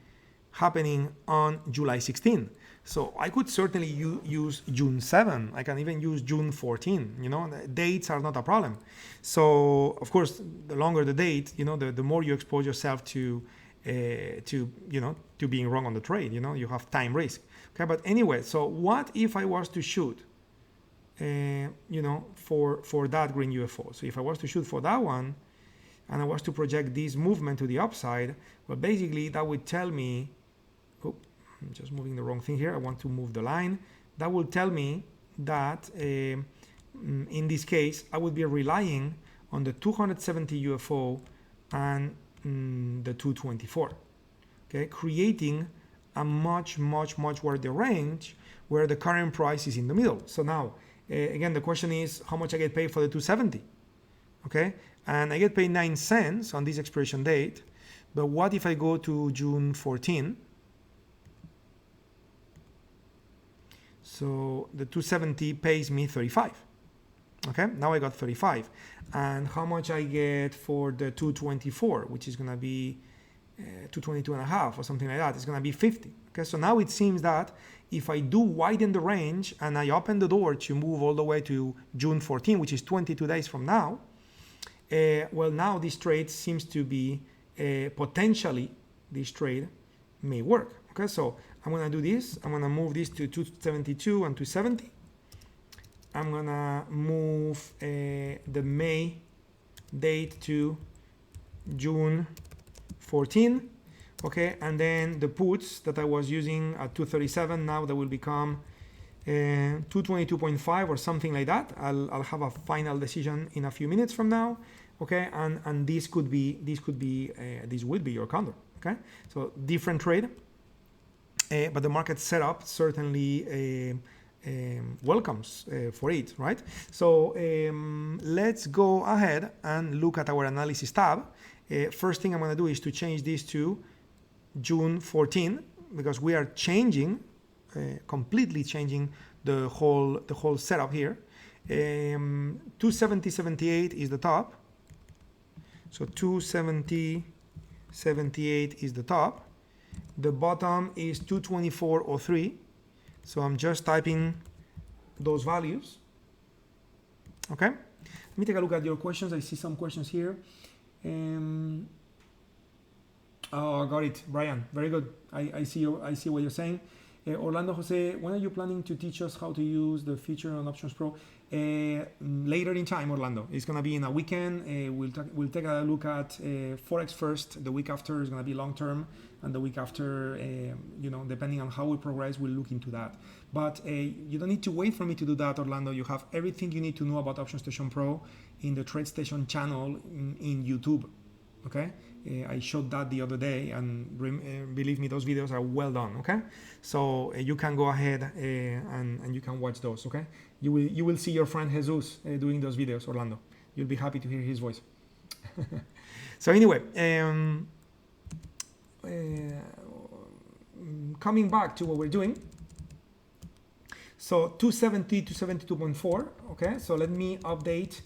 happening on July 16. So I could certainly use June 7. I can even use June 14. You know, the dates are not a problem. So of course, the longer the date, you know, the more you expose yourself to being wrong on the trade. You know, you have time risk. Okay, but anyway, so what if I was to shoot, for that green UFO? So if I was to shoot for that one, and I was to project this movement to the upside, well, basically that would tell me, I'm just moving the wrong thing here. I want to move the line. That will tell me that in this case, I would be relying on the 270 UFO and the 224, okay, creating a much wider range where the current price is in the middle. So now, again, the question is how much I get paid for the 270, okay? And I get paid 9 cents on this expiration date. But what if I go to June 14? So the 270 pays me 35. Okay, now I got 35. And how much I get for the 224, which is going to be 222 and a half or something like that, it's going to be 50. Okay, so now it seems that if I do widen the range and I open the door to move all the way to June 14, which is 22 days from now, well, now this trade seems to be potentially, this trade may work. Okay, so I'm going to do this. I'm going to move this to 272 and 270. I'm going to move the May date to June 14. Okay, and then the puts that I was using at 237, now that will become 222.5 or something like that. I'll have a final decision in a few minutes from now. Okay, and this will be your counter. Okay, so different trade, but the market setup certainly welcomes for it, right? So let's go ahead and look at our analysis tab. First thing I'm going to do is to change this to June 14 because we are changing, completely changing the whole setup here. 270.78 is the top. So 270.78 is the top. The bottom is 224.03. So I'm just typing those values. Okay. Let me take a look at your questions. I see some questions here. Oh, I got it, Brian. Very good. I see what you're saying. Orlando Jose, when are you planning to teach us how to use the feature on Options Pro? Later in time, Orlando. It's going to be in a weekend. We'll take a look at Forex first. The week after is going to be long term, and the week after, depending on how we progress, we'll look into that. But you don't need to wait for me to do that, Orlando. You have everything you need to know about Option Station Pro in the TradeStation channel in YouTube. Okay, I showed that the other day, and believe me, those videos are well done. Okay, so you can go ahead and you can watch those. Okay, you will see your friend Jesus doing those videos, Orlando. You'll be happy to hear his voice. So anyway, coming back to what we're doing. So 270 to 72.4. Okay, so let me update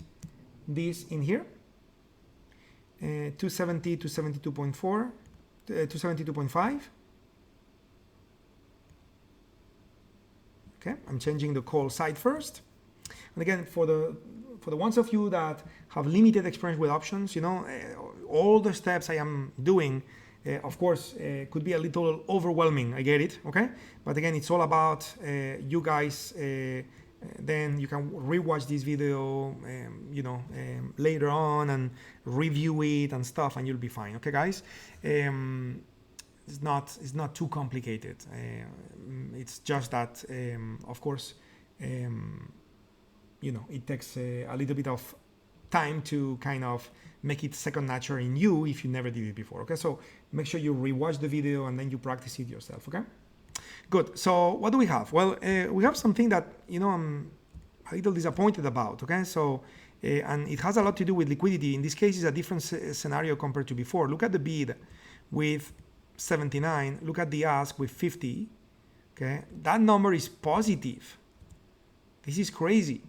this in here. 270 to 72.4, 272.5. Okay, I'm changing the call side first. And again, for the ones of you that have limited experience with options, all the steps I am doing, of course, could be a little overwhelming. I get it. Okay, but again, it's all about you guys. Then you can rewatch this video, later on and review it and stuff, and you'll be fine. Okay, guys. It's not too complicated. It's just that, of course, it takes a little bit of time to kind of make it second nature in you if you never did it before. Okay, so make sure you rewatch the video and then you practice it yourself. Okay. Good. So what do we have? Well, we have something that I'm a little disappointed about. Okay, so And it has a lot to do with liquidity. In this case, it's a different scenario compared to before. Look at the bid with 79. Look at the ask with 50. Okay, that number is positive. This is crazy.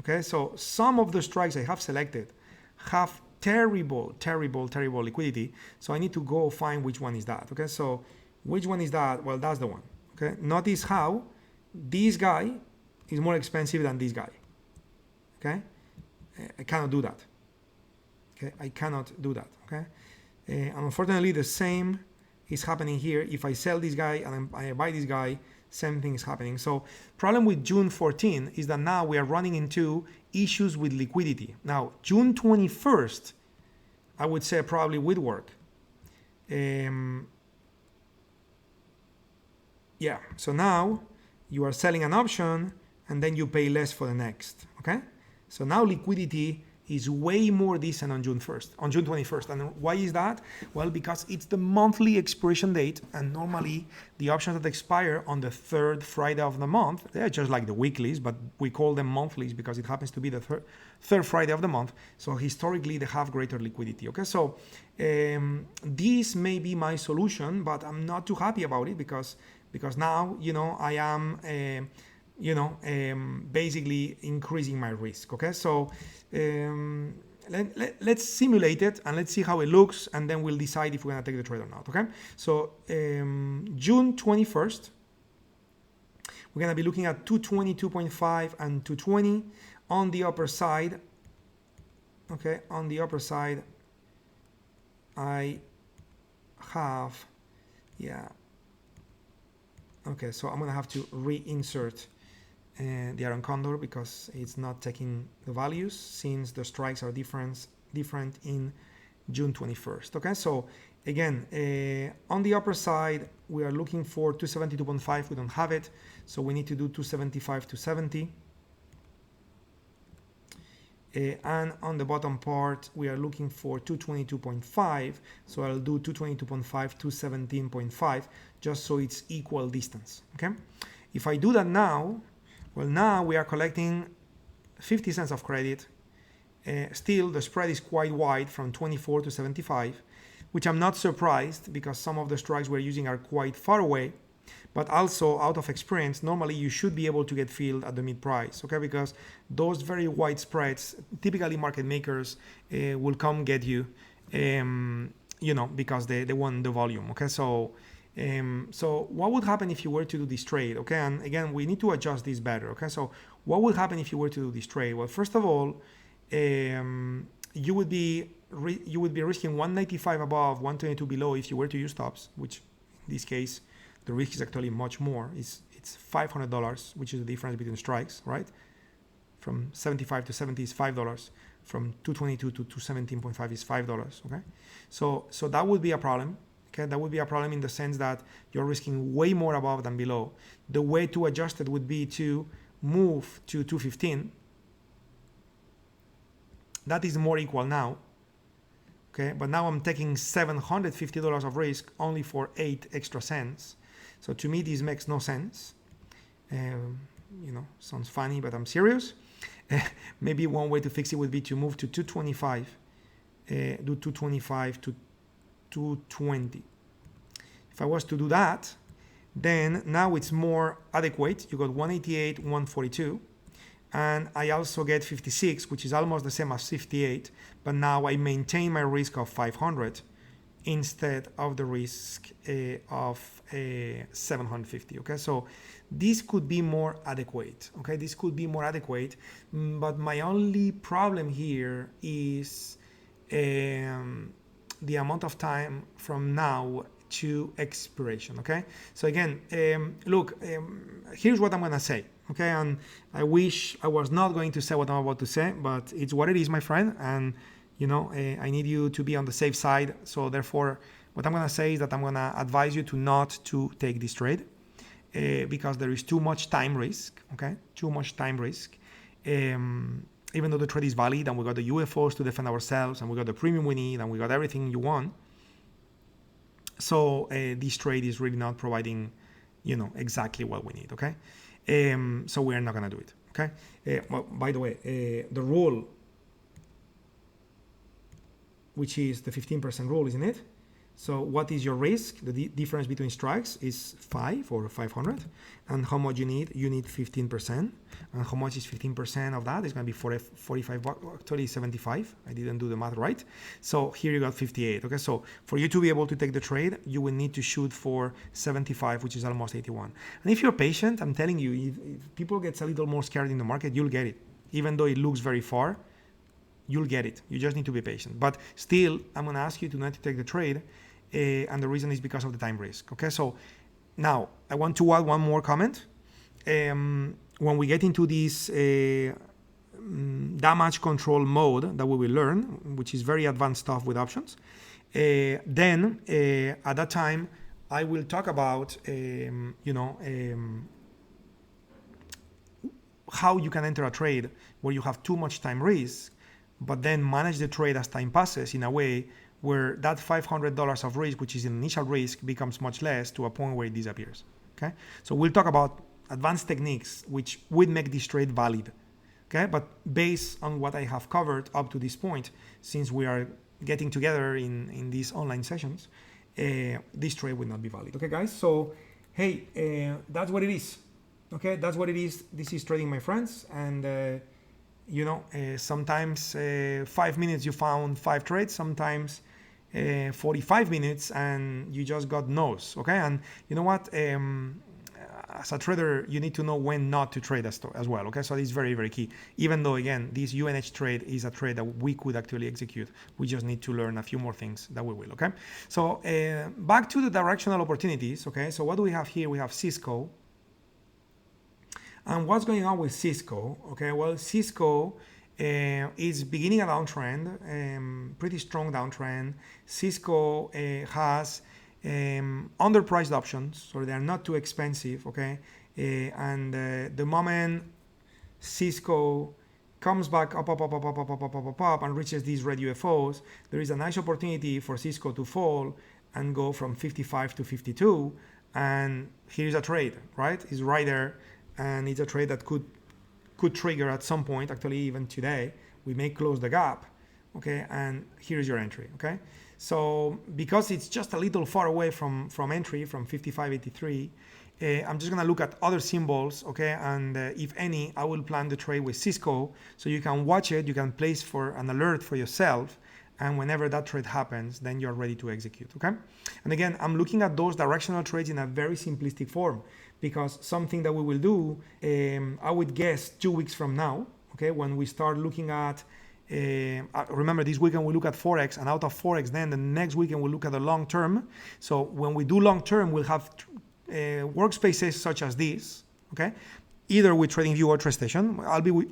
Okay, so some of the strikes I have selected have terrible liquidity. So I need to go find which one is that. Okay, so which one is that? Well, that's the one. Okay, notice how this guy is more expensive than this guy. Okay, I cannot do that. Okay, I cannot do that. Okay, and unfortunately, the same is happening here. If I sell this guy and I buy this guy, same thing is happening. So problem with June 14 is that now we are running into issues with liquidity. Now, June 21st, I would say probably would work. Yeah, so now you are selling an option and then you pay less for the next, okay? So now liquidity is way more decent on June 21st. And why is that? Well, because it's the monthly expiration date, and normally the options that expire on the third Friday of the month, they're just like the weeklies, but we call them monthlies because it happens to be the third Friday of the month. So historically, they have greater liquidity, okay? So this may be my solution, but I'm not too happy about it because now, I am basically increasing my risk. Okay, so let's simulate it and let's see how it looks, and then we'll decide if we're gonna take the trade or not. Okay, so June 21st, we're gonna be looking at 222.5 and 220 on the upper side. Okay, on the upper side, I have, yeah. Okay, so I'm gonna have to reinsert the Iron Condor because it's not taking the values since the strikes are different in June 21st. Okay, so again, on the upper side, we are looking for 272.5. We don't have it, so we need to do 275 to 70. And on the bottom part, we are looking for 222.5. So I'll do 222.5 to 17.5, just so it's equal distance. Okay. If I do that now, well, now we are collecting 50 cents of credit. Still, the spread is quite wide from 24 to 75, which I'm not surprised because some of the strikes we're using are quite far away. But also, out of experience, normally you should be able to get filled at the mid price, okay? Because those very wide spreads, typically market makers will come get you, because they want the volume, okay? So what would happen if you were to do this trade, okay? And again, we need to adjust this better, okay? So what would happen if you were to do this trade? Well, first of all, you would be risking 195 above, 122 below if you were to use stops, which in this case, the risk is actually much more. It's $500, which is the difference between strikes, right? From 75 to 70 is $5. From 222 to 217.5 is $5, okay? So that would be a problem, okay? That would be a problem in the sense that you're risking way more above than below. The way to adjust it would be to move to 215. That is more equal now, okay? But now I'm taking $750 of risk only for 8 extra cents. So to me, this makes no sense. Sounds funny, but I'm serious. Maybe one way to fix it would be to move to 225, do 225 to 220. If I was to do that, then now it's more adequate. You got 188, 142. And I also get 56, which is almost the same as 58. But now I maintain my risk of 500 instead of the risk of 750. Okay, so this could be more adequate. Okay, this could be more adequate, but my only problem here is the amount of time from now to expiration. Okay, so again, look, here's what I'm gonna say. Okay, and I wish I was not going to say what I'm about to say, but it's what it is, my friend, and I need you to be on the safe side. So therefore, what I'm going to say is that I'm going to advise you to not to take this trade because there is too much time risk, okay? Too much time risk. Even though the trade is valid and we got the UFOs to defend ourselves and we got the premium we need and we got everything you want. So this trade is really not providing, exactly what we need, okay? So we're not going to do it, okay? Well, by the way, the rule which is the 15% rule, isn't it? So what is your risk? The difference between strikes is 5 or 500. And how much you need? You need 15%. And how much is 15% of that? It's going to be 45, actually 75. I didn't do the math right. So here you got 58. Okay, so for you to be able to take the trade, you will need to shoot for 75, which is almost 81. And if you're patient, I'm telling you, if people get a little more scared in the market, you'll get it. Even though it looks very far, you'll get it. You just need to be patient. But still, I'm going to ask you to not to take the trade. And the reason is because of the time risk. Okay, so now I want to add one more comment. When we get into this damage control mode that we will learn, which is very advanced stuff with options, then at that time I will talk about how you can enter a trade where you have too much time risk, but then manage the trade as time passes in a way where that $500 of risk, which is an initial risk, becomes much less to a point where it disappears. Okay, so we'll talk about advanced techniques which would make this trade valid. Okay, but based on what I have covered up to this point, since we are getting together in these online sessions, this trade would not be valid. Okay, guys. So hey, that's what it is. Okay, that's what it is. This is trading, my friends, and sometimes 5 minutes you found 5 trades, sometimes 45 minutes and you just got no's. Okay, and you know what? As a trader, you need to know when not to trade as well. Okay, so it's very, very key. Even though, again, this UNH trade is a trade that we could actually execute, we just need to learn a few more things that we will. Okay, so back to the directional opportunities. Okay, so what do we have here? We have Cisco. And what's going on with Cisco? Okay, well, Cisco is beginning a downtrend, pretty strong downtrend. Cisco has underpriced options, so they are not too expensive. Okay, and the moment Cisco comes back up, and reaches these red UFOs, there is a nice opportunity for Cisco to fall and go from 55 to 52. And here's a trade, right? It's right there. And it's a trade that could trigger at some point, actually even today. We may close the gap, okay? And here's your entry, okay? So because it's just a little far away from entry, from 55.83, I'm just gonna look at other symbols, okay? And if any, I will plan the trade with Cisco, so you can watch it, you can place for an alert for yourself, and whenever that trade happens, then you're ready to execute, okay? And again, I'm looking at those directional trades in a very simplistic form, because something that we will do, I would guess 2 weeks from now, okay, when we start looking at, remember this weekend we look at Forex, and out of Forex, then the next weekend we'll look at the long term. So when we do long term, we'll have workspaces such as this, okay, either with TradingView or TradeStation.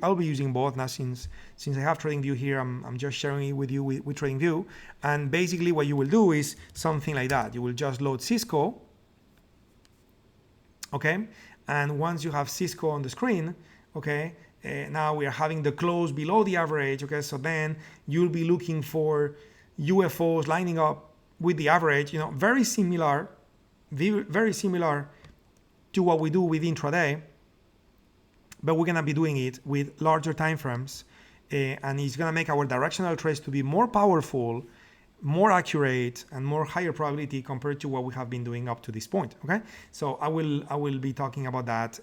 I'll be using both now, since I have TradingView here. I'm just sharing it with you with TradingView. And basically what you will do is something like that. You will just load Cisco. Okay, and once you have Cisco on the screen, okay, now we are having the close below the average. Okay, so then you'll be looking for UFOs lining up with the average. Very similar to what we do with intraday, but we're gonna be doing it with larger time frames, and it's gonna make our directional trades to be more powerful, more accurate, and more higher probability compared to what we have been doing up to this point. Okay, so I will be talking about that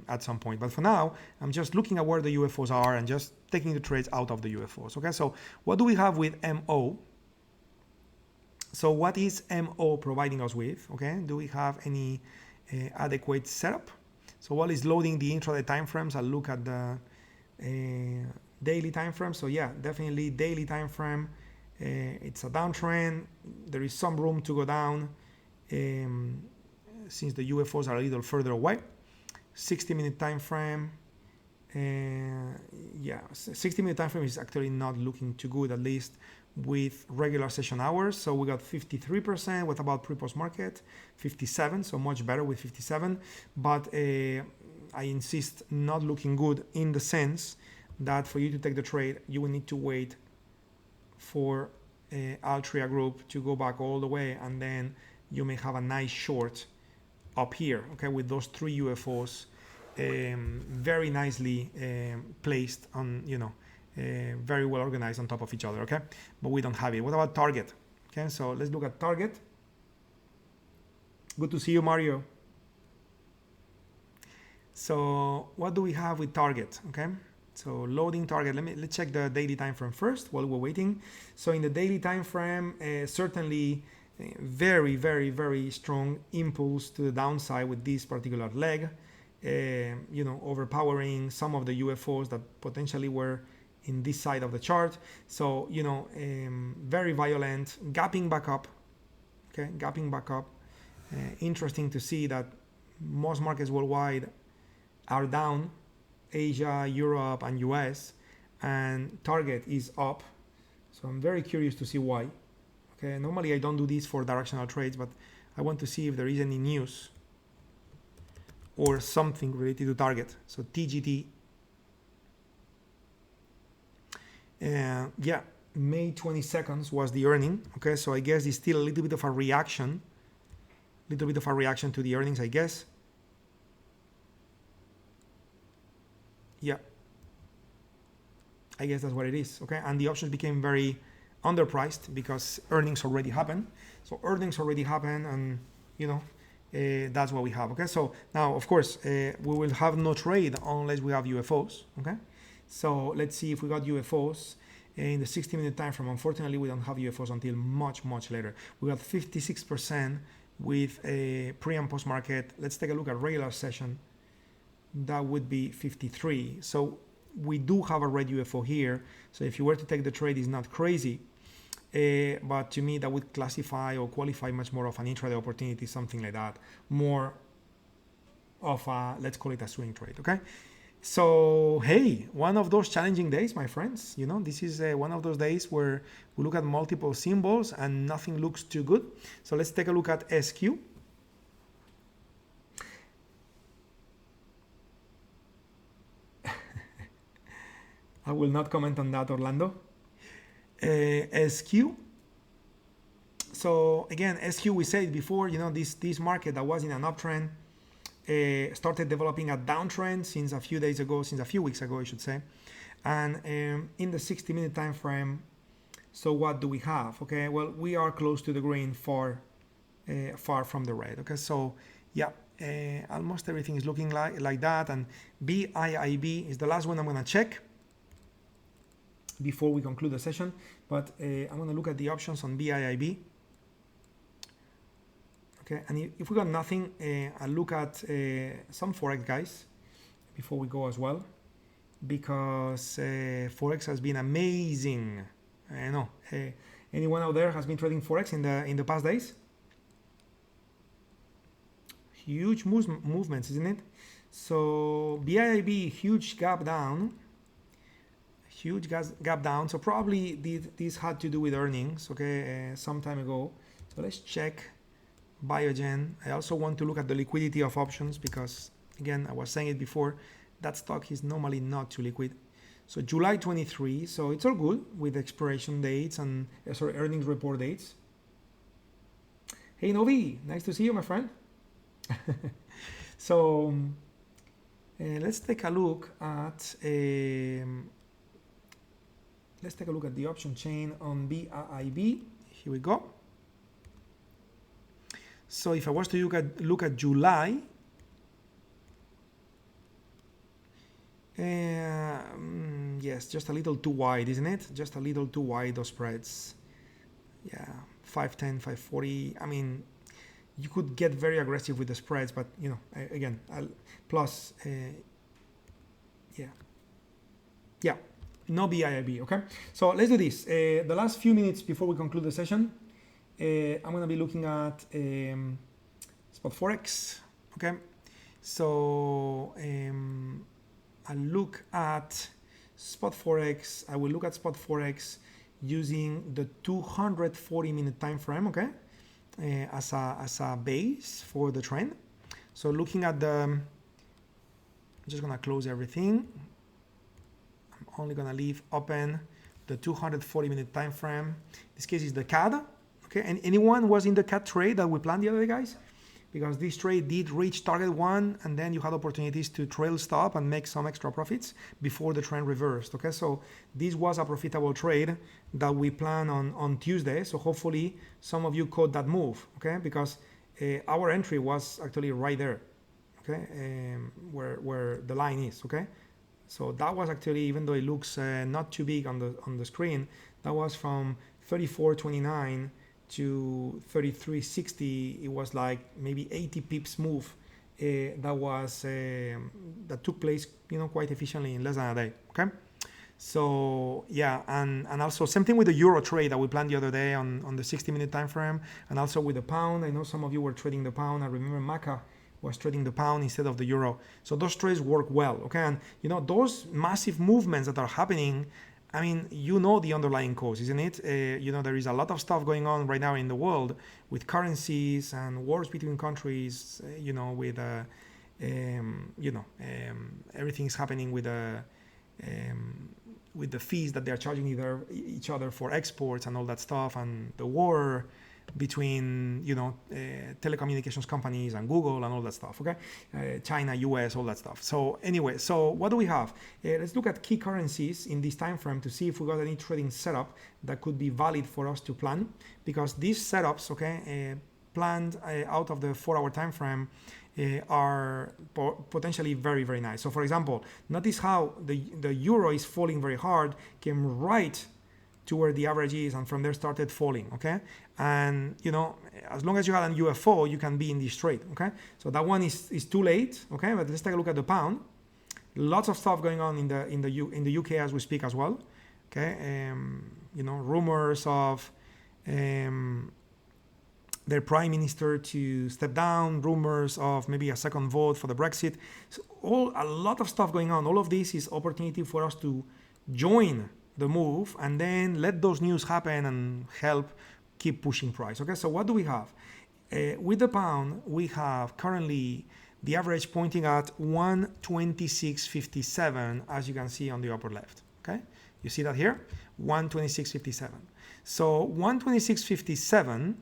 at some point, but for now I'm just looking at where the UFOs are and just taking the trades out of the UFOs. Okay, so what do we have with MO? So what is MO providing us with? Okay, do we have any adequate setup? So while it's loading the intraday time frames, I'll look at the daily time frame. So yeah, definitely daily time frame. It's a downtrend. There is some room to go down since the UFOs are a little further away. 60-minute time frame. 60-minute time frame is actually not looking too good, at least with regular session hours. So we got 53% with about pre-post market, 57, so much better with 57. But I insist, not looking good, in the sense that for you to take the trade, you will need to wait for Altria group to go back all the way, and then you may have a nice short up here, okay, with those 3 UFOs very nicely placed on, very well organized on top of each other, okay? But we don't have it. What about target? Okay, so let's look at target. Good to see you, Mario. So what do we have with target? Okay, so loading target. Let's check the daily time frame first while we're waiting. So in the daily time frame, certainly very, very, very strong impulse to the downside with this particular leg. Overpowering some of the UFOs that potentially were in this side of the chart. So very violent, gapping back up. Okay, gapping back up. Interesting to see that most markets worldwide are down, Asia, Europe, and US, and target is up. So I'm very curious to see why. Okay, normally I don't do this for directional trades, but I want to see if there is any news or something related to target. So TGT. May 22nd was the earning. Okay, so I guess it's still a little bit of a reaction. To the earnings, I guess. Yeah, I guess that's what it is. Okay, and the options became very underpriced because earnings already happened. So earnings already happened, and that's what we have. Okay, so now of course we will have no trade unless we have UFOs. Okay, so let's see if we got UFOs in the 60-minute time frame. Unfortunately, we don't have UFOs until much later. We got 56% with a pre and post market. Let's take a look at regular session. That would be 53. So we do have a red UFO here. So if you were to take the trade, it's not crazy. But to me, that would classify or qualify much more of an intraday opportunity, something like that. More of a, let's call it a swing trade, okay? So, hey, one of those challenging days, my friends. This is one of those days where we look at multiple symbols and nothing looks too good. So let's take a look at SQ. I will not comment on that, Orlando. SQ. So again, SQ, we said before, this market that was in an uptrend started developing a downtrend since a few weeks ago, I should say. And in the 60-minute time frame, so what do we have? Okay, well, we are close to the green, far from the red. Okay, so yeah, almost everything is looking like that. And BIIB is the last one I'm going to check before we conclude the session, but I'm going to look at the options on BIIB. Okay, and if we got nothing, I'll look at some Forex, guys, before we go as well, because Forex has been amazing. I know. Anyone out there has been trading Forex in the past days? Huge movements, isn't it? So BIIB, huge gap down. So probably this had to do with earnings, okay, some time ago. So let's check Biogen. I also want to look at the liquidity of options because, again, I was saying it before, that stock is normally not too liquid. So July 23, so it's all good with expiration dates and earnings report dates. Hey Novi, nice to see you, my friend. So let's take a look at the option chain on BIIB. Here we go. So if I was to look at July, yes, just a little too wide, isn't it? Just a little too wide, those spreads. Yeah, 510, 540. I mean, you could get very aggressive with the spreads, but again, plus, yeah, no BIIB. Okay, so let's do this. The last few minutes before we conclude the session, I'm going to be looking at spot Forex. Okay, so I'll look at spot Forex. I will look at spot Forex using the 240-minute time frame. Okay, as a base for the trend. So looking at I'm just going to close everything. I'm only going to leave open the 240-minute time frame. This case is the CAD. Okay, and anyone was in the CAD trade that we planned the other day, guys? because this trade did reach target 1, and then you had opportunities to trail stop and make some extra profits before the trend reversed. Okay, so this was a profitable trade that we plan on Tuesday. So hopefully some of you caught that move, okay, because our entry was actually right there, okay, where the line is, okay. So that was actually, even though it looks not too big on the screen, that was from 34.29 to 33.60. It was like maybe 80 pips move that took place, quite efficiently in less than a day. Okay, so yeah, and also same thing with the euro trade that we planned the other day on the 60-minute time frame, and also with the pound. I know some of you were trading the pound. I remember Maka was trading the pound instead of the euro. So those trades work well, okay? And those massive movements that are happening, I mean, the underlying cause, isn't it? There is a lot of stuff going on right now in the world with currencies and wars between countries, with everything's happening with the fees that they're charging each other for exports and all that stuff, and the war between telecommunications companies and Google and all that stuff, okay? China, US, all that stuff. So anyway, so what do we have? Let's look at key currencies in this time frame to see if we got any trading setup that could be valid for us to plan, because these setups, okay, planned out of the 4-hour time frame are potentially very, very nice. So for example, notice how the euro is falling very hard, came right to where the average is, and from there started falling, okay? And as long as you had an UFO, you can be in this trade, okay? So that one is too late, okay? But let's take a look at the pound. Lots of stuff going on in the UK as we speak as well, okay? Rumors of their prime minister to step down, rumors of maybe a second vote for the Brexit. So a lot of stuff going on. All of this is opportunity for us to join the move and then let those news happen and help keep pushing price. Okay, so what do we have? With the pound, we have currently the average pointing at 126.57, as you can see on the upper left. Okay, you see that here, 126.57. So 126.57,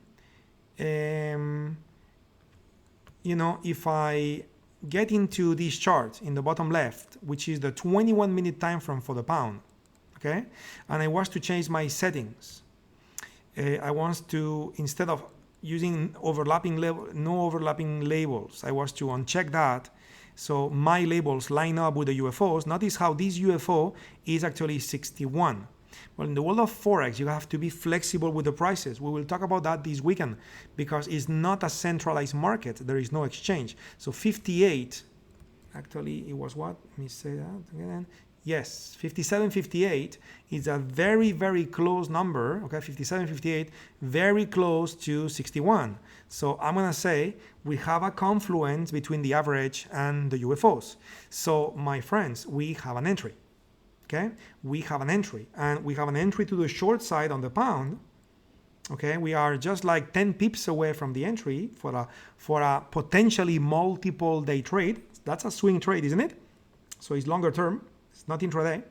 if I get into this chart in the bottom left, which is the 21-minute time frame for the pound, okay, and I was to change my settings, I want to, instead of using no overlapping labels, I was to uncheck that, so my labels line up with the UFOs. Notice how this UFO is actually 61. Well, in the world of Forex, you have to be flexible with the prices. We will talk about that this weekend, because it's not a centralized market. There is no exchange. So 58, actually it was what? Let me say that again. Yes, 57.58 is a very, very close number, okay? 57.58, very close to 61. So I'm gonna say we have a confluence between the average and the UFOs. So my friends, we have an entry, okay? We have an entry, and we have an entry to the short side on the pound, okay? We are just like 10 pips away from the entry for a potentially multiple day trade. That's a swing trade, isn't it? So it's longer term. It's not intraday.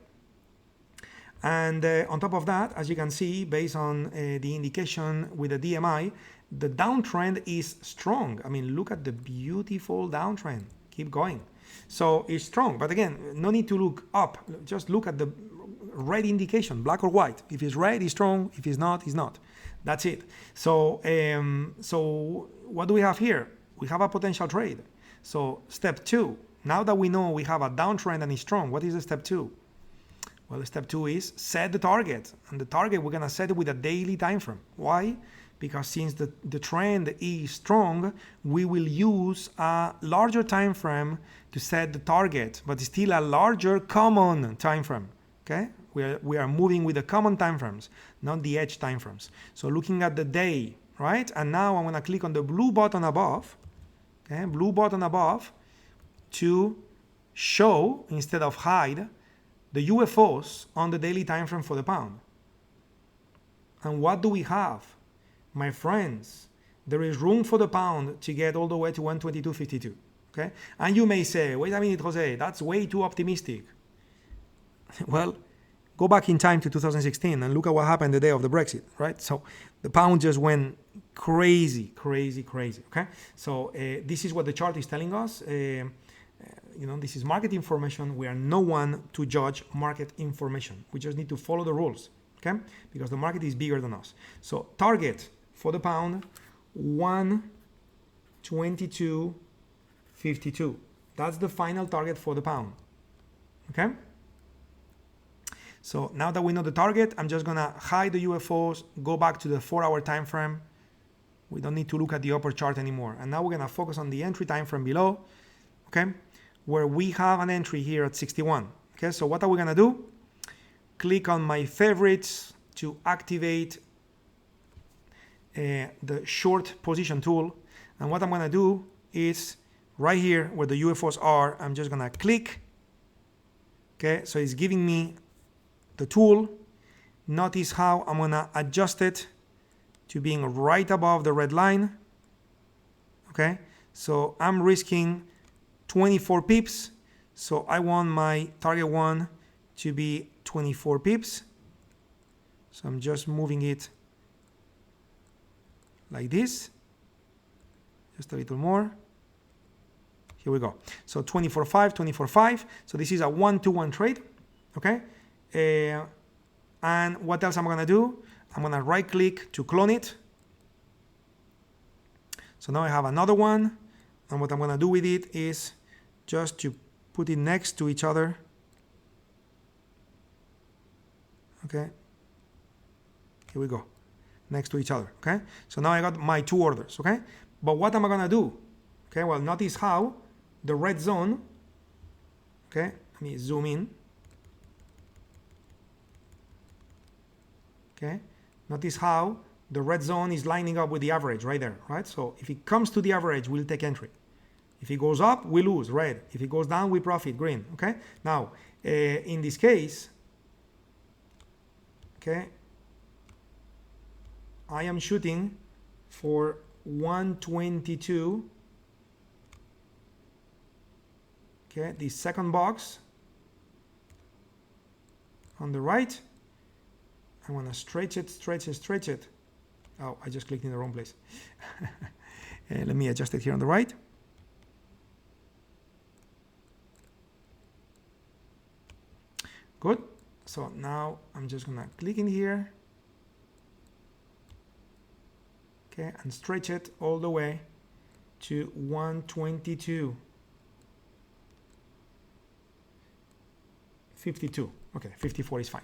And on top of that, as you can see, based on the indication with the DMI, the downtrend is strong. I mean, look at the beautiful downtrend. Keep going. So it's strong. But again, no need to look up. Just look at the red indication, black or white. If it's red, it's strong. If it's not, it's not. That's it. So, so what do we have here? We have a potential trade. So step 2. Now that we know we have a downtrend and it's strong, what is the step 2? Well, the step 2 is set the target. And the target, we're going to set it with a daily time frame. Why? Because since the trend is strong, we will use a larger time frame to set the target, but still a larger common time frame. Okay? We are moving with the common time frames, not the edge time frames. So looking at the day, right? And now I'm going to click on the blue button above. Okay? Blue button above, to show, instead of hide, the UFOs on the daily time frame for the pound. And what do we have? My friends, there is room for the pound to get all the way to 122.52. Okay? And you may say, wait a minute, Jose, that's way too optimistic. Well, go back in time to 2016 and look at what happened the day of the Brexit, right? So the pound just went crazy. Okay, so this is what the chart is telling us. This is market information. We are no one to judge market information. We just need to follow the rules, okay? Because the market is bigger than us. So target for the pound, 122.52. That's the final target for the pound, okay? So now that we know the target, I'm just gonna hide the UFOs, go back to the 4-hour time frame. We don't need to look at the upper chart anymore. And now we're gonna focus on the entry time frame below, okay? Where we have an entry here at 61. Okay, so what are we gonna do? Click on my favorites to activate the short position tool. And what I'm gonna do is right here where the UFOs are, I'm just gonna click. Okay, so it's giving me the tool. Notice how I'm gonna adjust it to being right above the red line. Okay, so I'm risking 24 pips, so I want my target one to be 24 pips. So I'm just moving it like this, just a little more. Here we go. So 24.5, 24.5. So this is a 1-to-1 trade, okay? And what else am I gonna do? I'm gonna right click to clone it. So now I have another one, and what I'm gonna do with it is just to put it next to each other. Okay, here we go, next to each other. Okay, so now I got my two orders. Okay, but what am I gonna do? Okay, well, notice how the red zone, okay, let me zoom in. Okay, notice how the red zone is lining up with the average right there, right? So if it comes to the average, we'll take entry. If it goes up, we lose, red. If it goes down, we profit, green, okay? Now, in this case, okay, I am shooting for 122, okay, the second box on the right. I want to stretch it. Oh, I just clicked in the wrong place. Let me adjust it here on the right. Good. So now I'm just gonna click in here, okay, and stretch it all the way to 122.52. Okay, 54 is fine.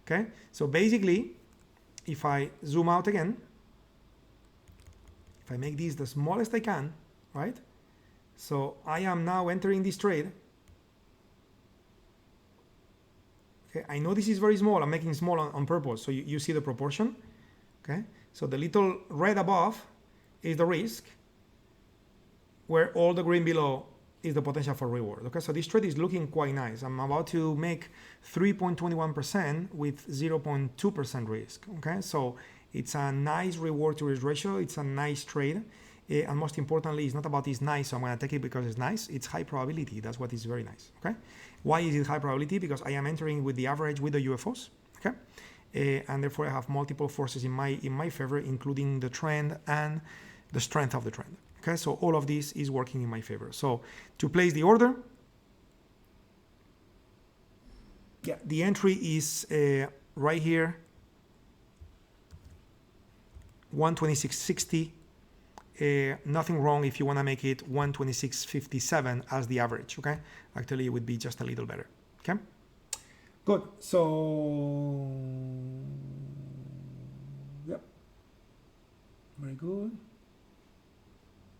Okay, so basically, if I zoom out again, if I make this the smallest I can, right? So I am now entering this trade. Okay, I know this is very small. I'm making it small on purpose, so you see the proportion. Okay, so the little red above is the risk, where all the green below is the potential for reward. Okay, so this trade is looking quite nice. I'm about to make 3.21% with 0.2% risk. Okay, so it's a nice reward to risk ratio. It's a nice trade. And most importantly, it's not about it's nice, so I'm going to take it because it's nice. It's high probability. That's what is very nice. Okay, why is it high probability? Because I am entering with the average with the UFOs. Okay, and therefore I have multiple forces in my favor, including the trend and the strength of the trend. Okay, so all of this is working in my favor. So to place the order, yeah, the entry is right here, 126.60. Nothing wrong if you want to make it 126.57 as the average. Okay, actually it would be just a little better. Okay, good. So yep, very good.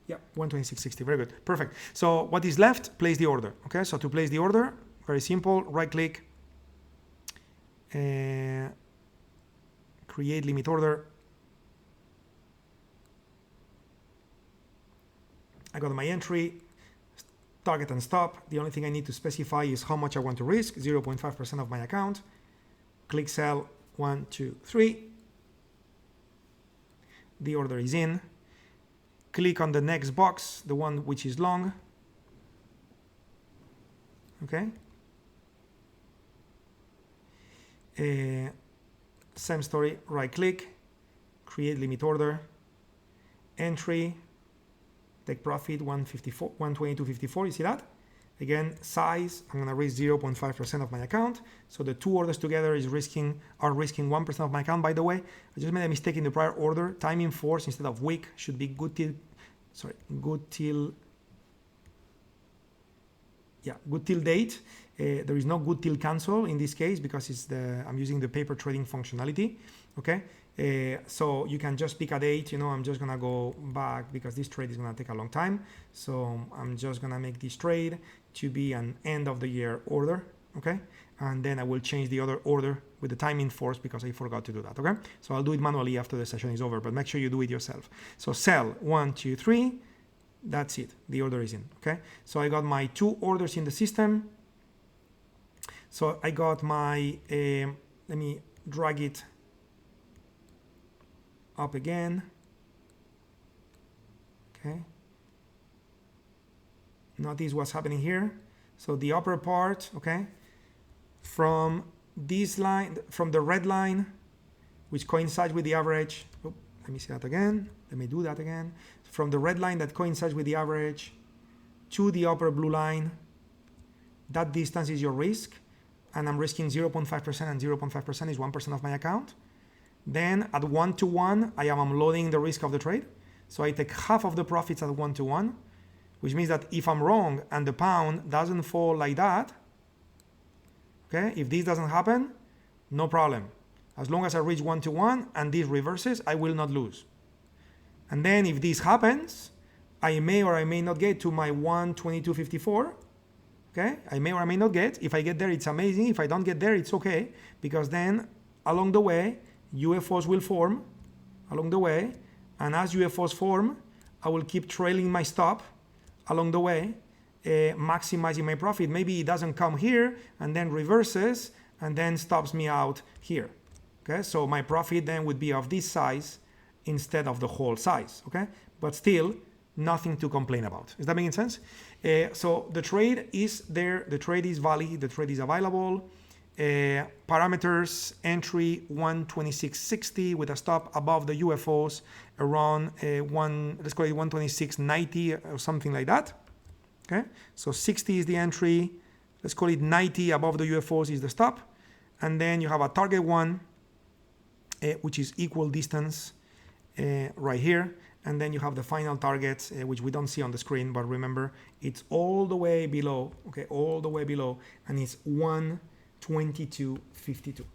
Yeah, 126.60, very good, perfect. So what is left? Place the order. Okay, so to place the order, very simple, right click, create limit order. I got my entry, target and stop. The only thing I need to specify is how much I want to risk, 0.5% of my account. Click sell, 1, 2, 3. The order is in. Click on the next box, the one which is long. Okay. Same story, right click, create limit order. entry, take profit 154, 122.54. You see that? Again, size, I'm gonna risk 0.5% of my account. So the two orders together are risking 1% of my account. By the way, I just made a mistake in the prior order. Time in force instead of week should be good till date. There is no good till cancel in this case because I'm using the paper trading functionality. Okay, so you can just pick a date. I'm just gonna go back because this trade is gonna take a long time. So I'm just gonna make this trade to be an end of the year order. Okay, and then I will change the other order with the time in force because I forgot to do that. Okay, so I'll do it manually after the session is over, but make sure you do it yourself. So sell 1, 2, 3. That's it. The order is in. Okay, so I got my two orders in the system. So I got my, let me drag it up again. Okay. Notice what's happening here. So the upper part, okay, from this line, from the red line, which coincides with the average. Oh, let me see that again. Let me do that again. From the red line that coincides with the average to the upper blue line, that distance is your risk. And I'm risking 0.5%, and 0.5% is 1% of my account. Then at 1-to-1, I am unloading the risk of the trade. So I take half of the profits at 1-to-1, which means that if I'm wrong and the pound doesn't fall like that, okay, if this doesn't happen, no problem. As long as I reach 1-to-1 and this reverses, I will not lose. And then if this happens, I may or I may not get to my 122.54. Okay, I may or I may not get. If I get there, it's amazing. If I don't get there, it's okay. Because then along the way, UFOs will form along the way. And as UFOs form, I will keep trailing my stop along the way, maximizing my profit. Maybe it doesn't come here and then reverses and then stops me out here. Okay, so my profit then would be of this size instead of the whole size. Okay, but still nothing to complain about. Is that making sense? So the trade is there, the trade is valid, the trade is available. Parameters, entry 126.60 with a stop above the UFOs around let's call it 126.90 or something like that. Okay, so 60 is the entry, let's call it 90 above the UFOs is the stop. And then you have a target one, which is equal distance right here. And then you have the final target, which we don't see on the screen, but remember, it's all the way below, okay, all the way below, and it's 122.52.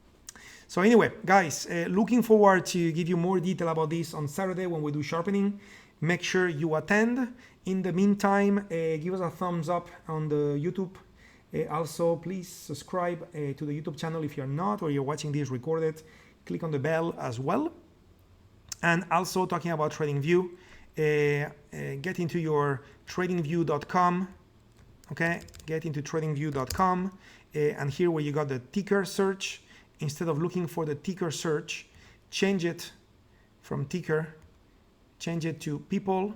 So anyway, guys, looking forward to give you more detail about this on Saturday when we do sharpening. Make sure you attend. In the meantime, give us a thumbs up on the YouTube. Also, please subscribe to the YouTube channel if you're not, or you're watching this recorded. Click on the bell as well. And also talking about TradingView, get into your tradingview.com, okay? Get into tradingview.com, and here where you got the ticker search, instead of looking for the ticker search, change it from ticker, change it to people.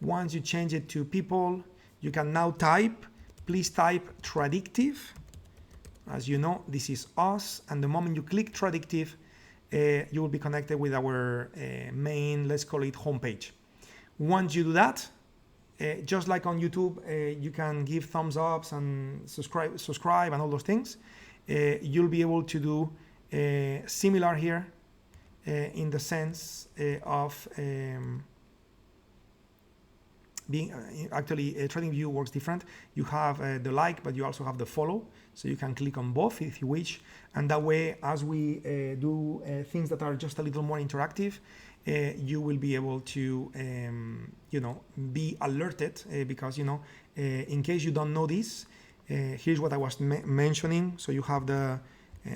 Once you change it to people, you can now type, please type Tradictive. As you know, this is us, and the moment you click Tradictive, you will be connected with our main, let's call it homepage. Once you do that, just like on YouTube, you can give thumbs ups and subscribe and all those things. You'll be able to do similar here in the sense of being actually TradingView works different. You have the like, but you also have the follow, so you can click on both if you wish, and that way, as we do things that are just a little more interactive, you will be able to be alerted because in case you don't know this, here's what I was mentioning. So you have the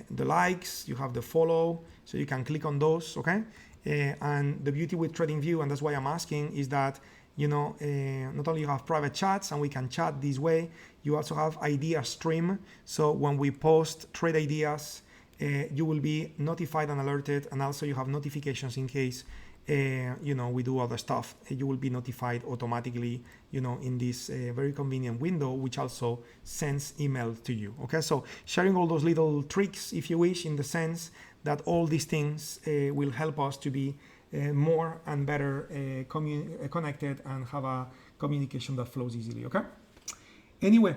likes, you have the follow, so you can click on those, okay? And the beauty with TradingView, and that's why I'm asking, is that not only you have private chats and we can chat this way, you also have idea stream. So when we post trade ideas, you will be notified and alerted, and also you have notifications in case we do other stuff. You will be notified automatically, in this very convenient window, which also sends email to you. Okay, so sharing all those little tricks, if you wish, in the sense that all these things will help us to be more and better connected and have a communication that flows easily. Okay. Anyway,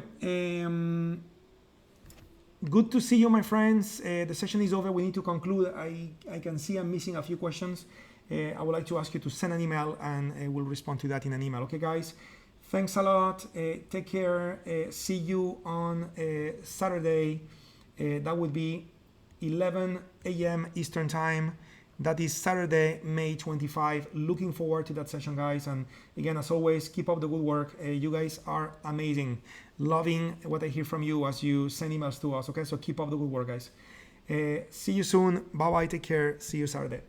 good to see you, my friends. The session is over. We need to conclude. I can see I'm missing a few questions. I would like to ask you to send an email, and we'll respond to that in an email. Okay, guys? Thanks a lot. Take care. See you on Saturday. That would be 11 a.m. Eastern Time. That is Saturday, May 25. Looking forward to that session, guys. And again, as always, keep up the good work. You guys are amazing. Loving what I hear from you as you send emails to us. Okay, so keep up the good work, guys. See you soon. Bye-bye. Take care. See you Saturday.